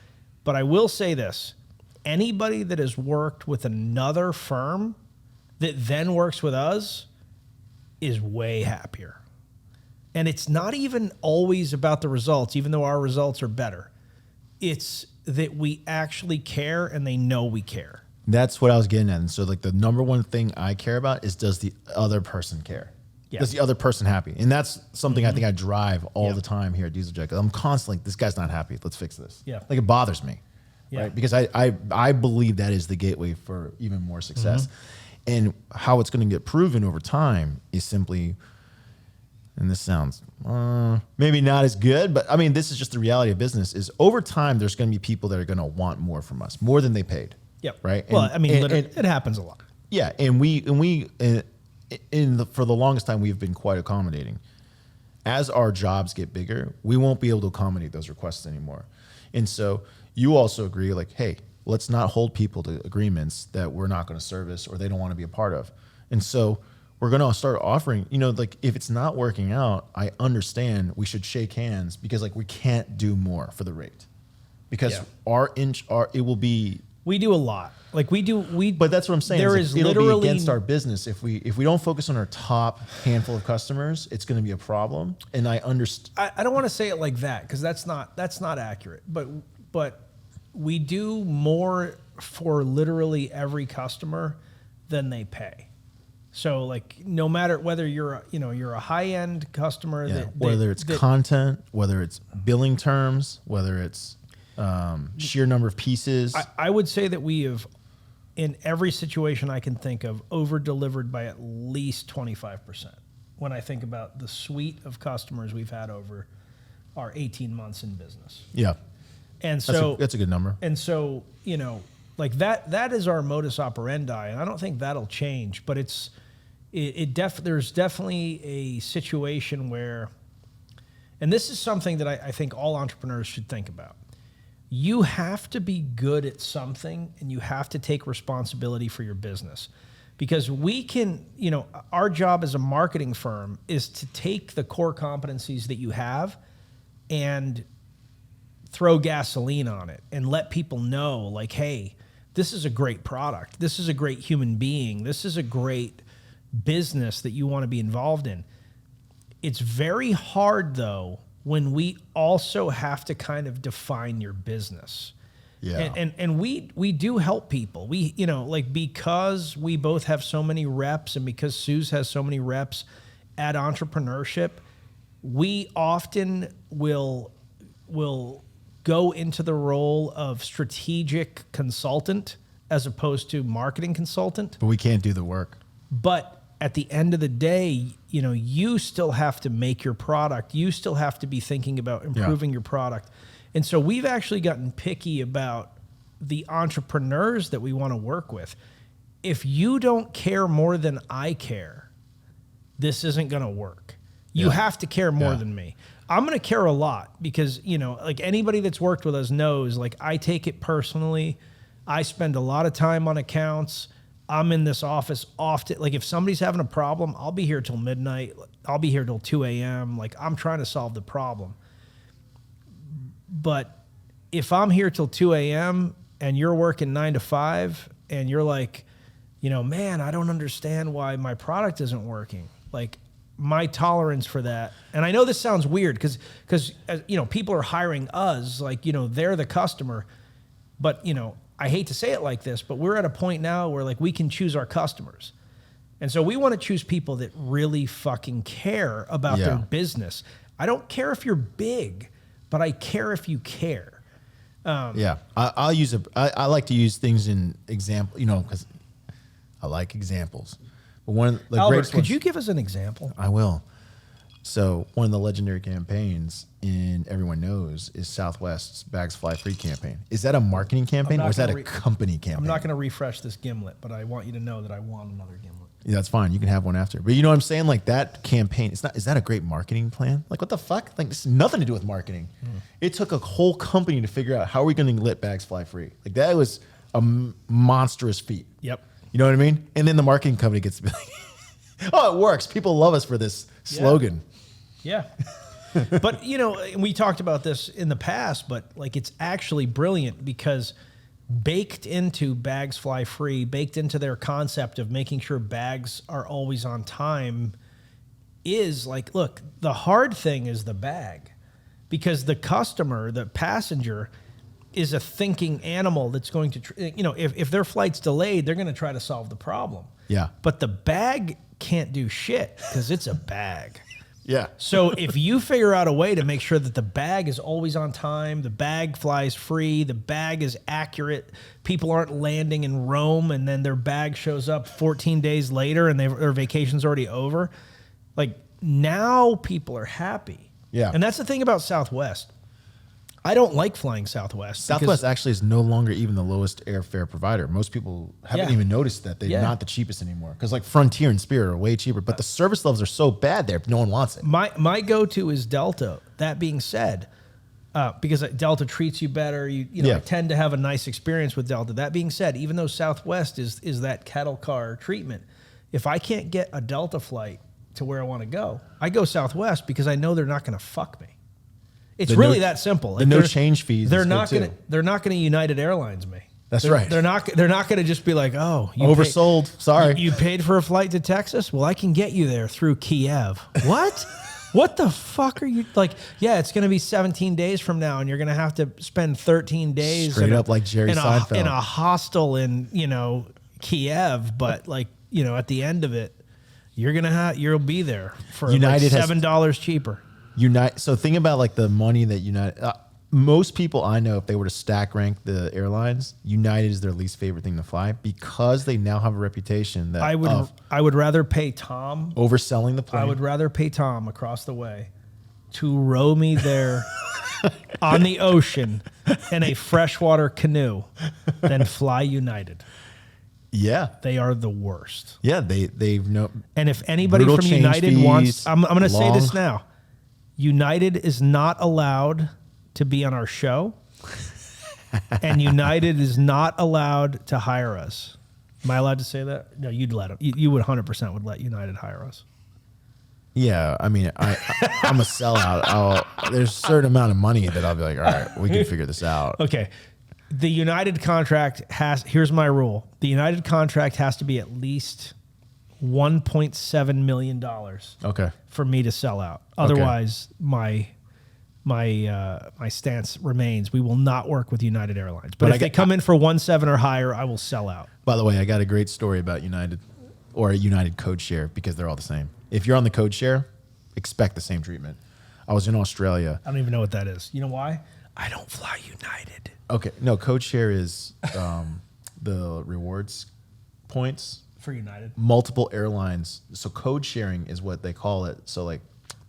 [SPEAKER 2] But I will say this. Anybody that has worked with another firm that then works with us is way happier. And it's not even always about the results, even though our results are better. It's that we actually care and they know we care.
[SPEAKER 3] That's what I was getting at. And so like the number one thing I care about is, does the other person care? Yeah. Does the other person happy? And that's something I think I drive all the time here at Diesel Jack. I'm constantly, this guy's not happy. Let's fix this.
[SPEAKER 2] Yeah.
[SPEAKER 3] Like it bothers me. Yeah. Right? Because I believe that is the gateway for even more success. And how it's going to get proven over time is simply, and this sounds maybe not as good, but I mean, this is just the reality of business, is over time, there's going to be people that are going to want more from us, more than they paid.
[SPEAKER 2] Yep.
[SPEAKER 3] Right.
[SPEAKER 2] Well, I mean, it happens a lot.
[SPEAKER 3] Yeah. And for the longest time, we've been quite accommodating. As our jobs get bigger, we won't be able to accommodate those requests anymore. And so you also agree, like, hey, let's not hold people to agreements that we're not going to service or they don't want to be a part of. And so we're going to start offering, like if it's not working out, I understand we should shake hands, because like we can't do more for the rate, because it will be.
[SPEAKER 2] We do a lot. Like we do.
[SPEAKER 3] But that's what I'm saying.
[SPEAKER 2] There
[SPEAKER 3] is
[SPEAKER 2] is
[SPEAKER 3] it'll
[SPEAKER 2] literally
[SPEAKER 3] be against our business if we don't focus on our top handful of customers. It's going to be a problem. And I understand.
[SPEAKER 2] I don't want to say it like that, because that's not accurate. But we do more for literally every customer than they pay. So like no matter whether you're a high end customer,
[SPEAKER 3] whether it's content, whether it's billing terms, whether it's sheer number of pieces.
[SPEAKER 2] I would say that we have, in every situation I can think of, over-delivered by at least 25% when I think about the suite of customers we've had over our 18 months in business.
[SPEAKER 3] Yeah.
[SPEAKER 2] And so
[SPEAKER 3] that's a good number.
[SPEAKER 2] And so, like that is our modus operandi, and I don't think that'll change, but there's definitely a situation where, and this is something that I think all entrepreneurs should think about. You have to be good at something, and you have to take responsibility for your business, because we can, our job as a marketing firm is to take the core competencies that you have and throw gasoline on it and let people know, like, hey, this is a great product. This is a great human being. This is a great business that you want to be involved in. It's very hard, though, when we also have to kind of define your business. Yeah. And we do help people. We, because we both have so many reps, and because Suze has so many reps at entrepreneurship, we often will go into the role of strategic consultant as opposed to marketing consultant.
[SPEAKER 3] But we can't do the work.
[SPEAKER 2] But at the end of the day, you still have to make your product. You still have to be thinking about improving your product. And so we've actually gotten picky about the entrepreneurs that we want to work with. If you don't care more than I care, this isn't going to work. You have to care more than me. I'm going to care a lot because, you know, like anybody that's worked with us knows, like I take it personally. I spend a lot of time on accounts. I'm in this office often. Like if somebody's having a problem, I'll be here till midnight. I'll be here till 2 a.m. Like I'm trying to solve the problem. But if I'm here till 2 a.m. and you're working 9 to 5 and you're like, you know, man, I don't understand why my product isn't working. Like my tolerance for that. And I know this sounds weird because you know, people are hiring us, like, you know, they're the customer. But, you know, I hate to say it like this, but we're at a point now where like we can choose our customers. And so we want to choose people that really fucking care about their business. I don't care if you're big, but I care if you care.
[SPEAKER 3] I'll use I like to use things in example, you know, because I like examples. But one of the
[SPEAKER 2] Albert,
[SPEAKER 3] greatest
[SPEAKER 2] could
[SPEAKER 3] ones,
[SPEAKER 2] you give us an example?
[SPEAKER 3] I will. So one of the legendary campaigns everyone knows is Southwest's Bags Fly Free campaign. Is that a marketing campaign or is that a company campaign?
[SPEAKER 2] I'm not going to refresh this gimlet, but I want you to know that I want another gimlet.
[SPEAKER 3] Yeah, that's fine. You can have one after. But you know what I'm saying? Like that campaign, is that a great marketing plan? Like what the fuck? Like it's nothing to do with marketing. It took a whole company to figure out how are we going to let bags fly free. Like that was a monstrous feat.
[SPEAKER 2] Yep.
[SPEAKER 3] You know what I mean? And then the marketing company gets to be like, oh, it works. People love us for this slogan.
[SPEAKER 2] Yeah. But, you know, we talked about this in the past, but like it's actually brilliant because baked into Bags Fly Free, baked into their concept of making sure bags are always on time is like, look, the hard thing is the bag because the customer, the passenger is a thinking animal that's going to, you know, if their flight's delayed, they're going to try to solve the problem.
[SPEAKER 3] Yeah.
[SPEAKER 2] But the bag can't do shit because it's a bag.
[SPEAKER 3] Yeah.
[SPEAKER 2] So if you figure out a way to make sure that the bag is always on time, the bag flies free, the bag is accurate, people aren't landing in Rome and then their bag shows up 14 days later and their vacation's already over, like now people are happy.
[SPEAKER 3] Yeah.
[SPEAKER 2] And that's the thing about Southwest. I don't like flying Southwest.
[SPEAKER 3] Southwest actually is no longer even the lowest airfare provider. Most people haven't even noticed that they're not the cheapest anymore. Because like Frontier and Spirit are way cheaper, but the service levels are so bad there, no one wants it.
[SPEAKER 2] My go-to is Delta. That being said, because Delta treats you better, you know, I tend to have a nice experience with Delta. That being said, even though Southwest is that cattle car treatment, if I can't get a Delta flight to where I want to go, I go Southwest because I know they're not going to fuck me. It's really that simple.
[SPEAKER 3] The no change fees.
[SPEAKER 2] They're not going to United Airlines me.
[SPEAKER 3] That's right.
[SPEAKER 2] They're not going to just be like, oh, you
[SPEAKER 3] oversold. Sorry,
[SPEAKER 2] you paid for a flight to Texas. Well, I can get you there through Kiev. What? What the fuck are you like? Yeah, it's going to be 17 days from now, and you're going to have to spend 13 days
[SPEAKER 3] straight up like Jerry Seinfeld
[SPEAKER 2] in a hostel in Kiev. But like at the end of it, you'll be there for
[SPEAKER 3] United
[SPEAKER 2] like $7 cheaper.
[SPEAKER 3] So think about like the money that United. Most people I know, if they were to stack rank the airlines, United is their least favorite thing to fly because they now have a reputation that
[SPEAKER 2] I would rather pay Tom
[SPEAKER 3] overselling the plane.
[SPEAKER 2] I would rather pay Tom across the way to row me there on the ocean in a freshwater canoe than fly United.
[SPEAKER 3] Yeah,
[SPEAKER 2] they are the worst.
[SPEAKER 3] Yeah, they've no.
[SPEAKER 2] And if anybody from United wants, I'm going to say this now. United is not allowed to be on our show, and United is not allowed to hire us. Am I allowed to say that? No, you'd let them. You would 100% would let United hire us.
[SPEAKER 3] Yeah, I mean, I'm a sellout. There's a certain amount of money that I'll be like, all right, we can figure this out.
[SPEAKER 2] Okay. The United contract here's my rule. The United contract has to be at least $1.7 million.
[SPEAKER 3] Okay.
[SPEAKER 2] For me to sell out. Otherwise, my stance remains. We will not work with United Airlines. But if they come in for 1.7 or higher, I will sell out.
[SPEAKER 3] By the way, I got a great story about United or a United code share because they're all the same. If you're on the code share, expect the same treatment. I was in Australia.
[SPEAKER 2] I don't even know what that is. You know why? I don't fly United.
[SPEAKER 3] Okay. No, code share is the rewards points.
[SPEAKER 2] For United.
[SPEAKER 3] Multiple airlines. So code sharing is what they call it. So like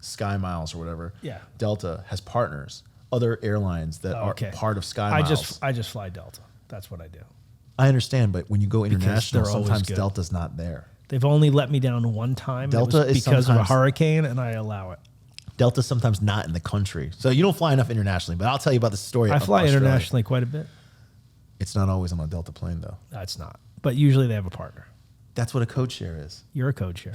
[SPEAKER 3] Sky Miles or whatever.
[SPEAKER 2] Yeah.
[SPEAKER 3] Delta has partners, other airlines that are part of Sky Miles.
[SPEAKER 2] I just fly Delta. That's what I do.
[SPEAKER 3] I understand, but when you go international, sometimes
[SPEAKER 2] good.
[SPEAKER 3] Delta's not there.
[SPEAKER 2] They've only let me down one time.
[SPEAKER 3] Delta is
[SPEAKER 2] because of a hurricane, and I allow it.
[SPEAKER 3] Delta's sometimes not in the country. So you don't fly enough internationally, but I'll tell you about the story.
[SPEAKER 2] I
[SPEAKER 3] of
[SPEAKER 2] fly
[SPEAKER 3] Australia.
[SPEAKER 2] internationally quite a bit.
[SPEAKER 3] It's not always on a Delta plane, though.
[SPEAKER 2] No, it's not. But usually they have a partner.
[SPEAKER 3] That's what a code share is.
[SPEAKER 2] You're a code share.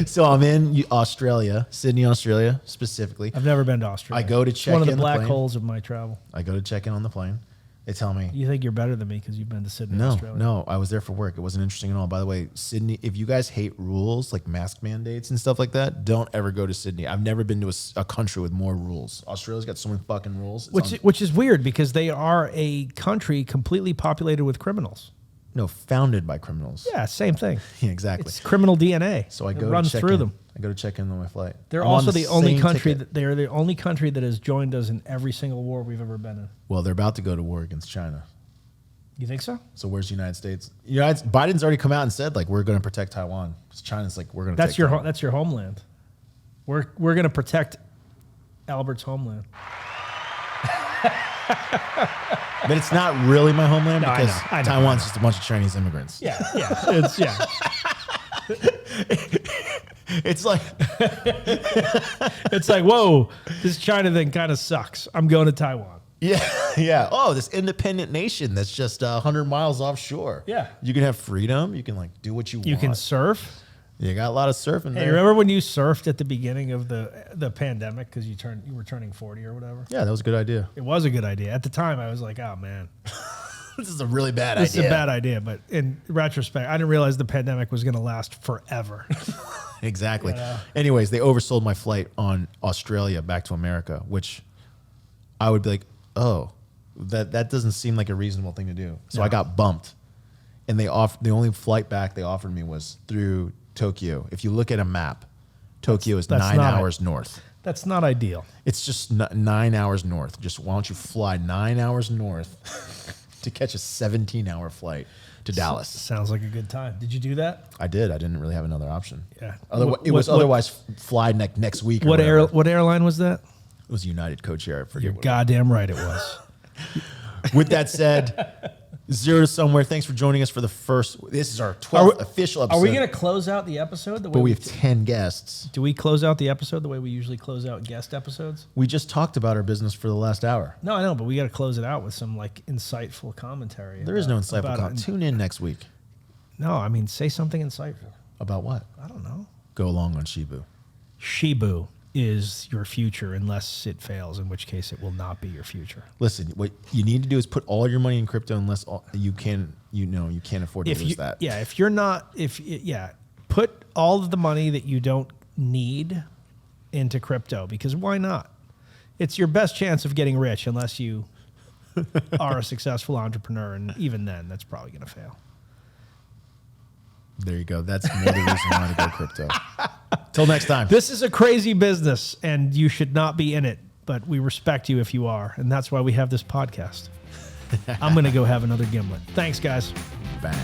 [SPEAKER 3] So I'm in Australia, Sydney, Australia, specifically.
[SPEAKER 2] I've never been to Australia.
[SPEAKER 3] I go to
[SPEAKER 2] It's
[SPEAKER 3] check
[SPEAKER 2] one of the
[SPEAKER 3] in the
[SPEAKER 2] black
[SPEAKER 3] plane.
[SPEAKER 2] holes of my travel.
[SPEAKER 3] I go to check in on the plane. They tell me,
[SPEAKER 2] You think you're better than me because you've been to Sydney,
[SPEAKER 3] no,
[SPEAKER 2] Australia?
[SPEAKER 3] no, I was there for work. It wasn't interesting at all. By the way, Sydney, if you guys hate rules like mask mandates and stuff like that, don't ever go to Sydney. I've never been to a country with more rules. Australia's got so many fucking rules. It's
[SPEAKER 2] Which is weird because they are a country completely populated with criminals.
[SPEAKER 3] no, founded by criminals.
[SPEAKER 2] Yeah, same thing.
[SPEAKER 3] Yeah, exactly.
[SPEAKER 2] It's criminal DNA.
[SPEAKER 3] So I
[SPEAKER 2] It
[SPEAKER 3] go
[SPEAKER 2] runs
[SPEAKER 3] to check
[SPEAKER 2] through
[SPEAKER 3] in.
[SPEAKER 2] them.
[SPEAKER 3] I go to check in on my flight.
[SPEAKER 2] They're
[SPEAKER 3] I'm on
[SPEAKER 2] also the only
[SPEAKER 3] same
[SPEAKER 2] country
[SPEAKER 3] ticket.
[SPEAKER 2] they are the only country that has joined us in every single war we've ever been in.
[SPEAKER 3] Well, they're about to go to war against China.
[SPEAKER 2] You think so?
[SPEAKER 3] So where's the United States? Biden's already come out and said like we're going to protect Taiwan. 'Cause China's like we're going to.
[SPEAKER 2] That's your homeland. We're going to protect Albert's homeland.
[SPEAKER 3] But it's not really my homeland
[SPEAKER 2] No, I
[SPEAKER 3] because
[SPEAKER 2] know, I know,
[SPEAKER 3] Taiwan's just a bunch of Chinese immigrants.
[SPEAKER 2] Yeah, it's
[SPEAKER 3] It's like
[SPEAKER 2] It's like, whoa, this China thing kind of sucks. I'm going to Taiwan.
[SPEAKER 3] yeah. Oh, this independent nation that's just 100 miles offshore.
[SPEAKER 2] Yeah.
[SPEAKER 3] You can have freedom. You can like do what you
[SPEAKER 2] You
[SPEAKER 3] want.
[SPEAKER 2] can surf.
[SPEAKER 3] You got a lot of surfing
[SPEAKER 2] Hey,
[SPEAKER 3] there.
[SPEAKER 2] remember when you surfed at the beginning of the pandemic because you were turning 40 or whatever?
[SPEAKER 3] Yeah, that was a good idea.
[SPEAKER 2] It was a good idea. At the time, I was like, oh, man,
[SPEAKER 3] This is a really bad
[SPEAKER 2] this
[SPEAKER 3] idea.
[SPEAKER 2] is a bad idea. But in retrospect, I didn't realize the pandemic was going to last forever.
[SPEAKER 3] Exactly.
[SPEAKER 2] Yeah.
[SPEAKER 3] Anyways, they oversold my flight on Australia back to America, which I would be like, oh, that doesn't seem like a reasonable thing to do. So I got bumped, and the only flight back they offered me was through Tokyo. If you look at a map, Tokyo is
[SPEAKER 2] that's
[SPEAKER 3] 9
[SPEAKER 2] not
[SPEAKER 3] hours north.
[SPEAKER 2] That's not ideal.
[SPEAKER 3] It's just 9 hours north. Just why don't you fly 9 hours north to catch a 17-hour flight to Dallas?
[SPEAKER 2] Sounds like a good time. Did you do that?
[SPEAKER 3] I did. I didn't really have another option.
[SPEAKER 2] Yeah.
[SPEAKER 3] It was otherwise fly next week. Or
[SPEAKER 2] What airline was that?
[SPEAKER 3] It was United Co-Chair. I forget
[SPEAKER 2] You're
[SPEAKER 3] what.
[SPEAKER 2] goddamn right it was.
[SPEAKER 3] With that said, Zero to Somewhere. Thanks for joining us for the first. This is our 12th official episode.
[SPEAKER 2] Are we going to close out the episode the way
[SPEAKER 3] But we have 10 guests.
[SPEAKER 2] do we close out the episode the way we usually close out guest episodes?
[SPEAKER 3] We just talked about our business for the last hour.
[SPEAKER 2] No, I know, but we got to close it out with some like insightful commentary.
[SPEAKER 3] There is no insightful
[SPEAKER 2] about
[SPEAKER 3] comment. Tune in next week.
[SPEAKER 2] No, I mean say something insightful.
[SPEAKER 3] About what?
[SPEAKER 2] I don't know.
[SPEAKER 3] Go along on Shibu.
[SPEAKER 2] Shibu is your future unless it fails, in which case it will not be your future.
[SPEAKER 3] Listen, what you need to do is put all your money in crypto unless you can't afford to lose that.
[SPEAKER 2] Yeah, if you're not, put all of the money that you don't need into crypto because why not? It's your best chance of getting rich unless you are a successful entrepreneur, and even then, that's probably going to fail.
[SPEAKER 3] There you go. That's more the reason why to go crypto. Till next time.
[SPEAKER 2] This is a crazy business, and you should not be in it, but we respect you if you are, and that's why we have this podcast. I'm going to go have another gimlet. Thanks, guys.
[SPEAKER 3] Bam.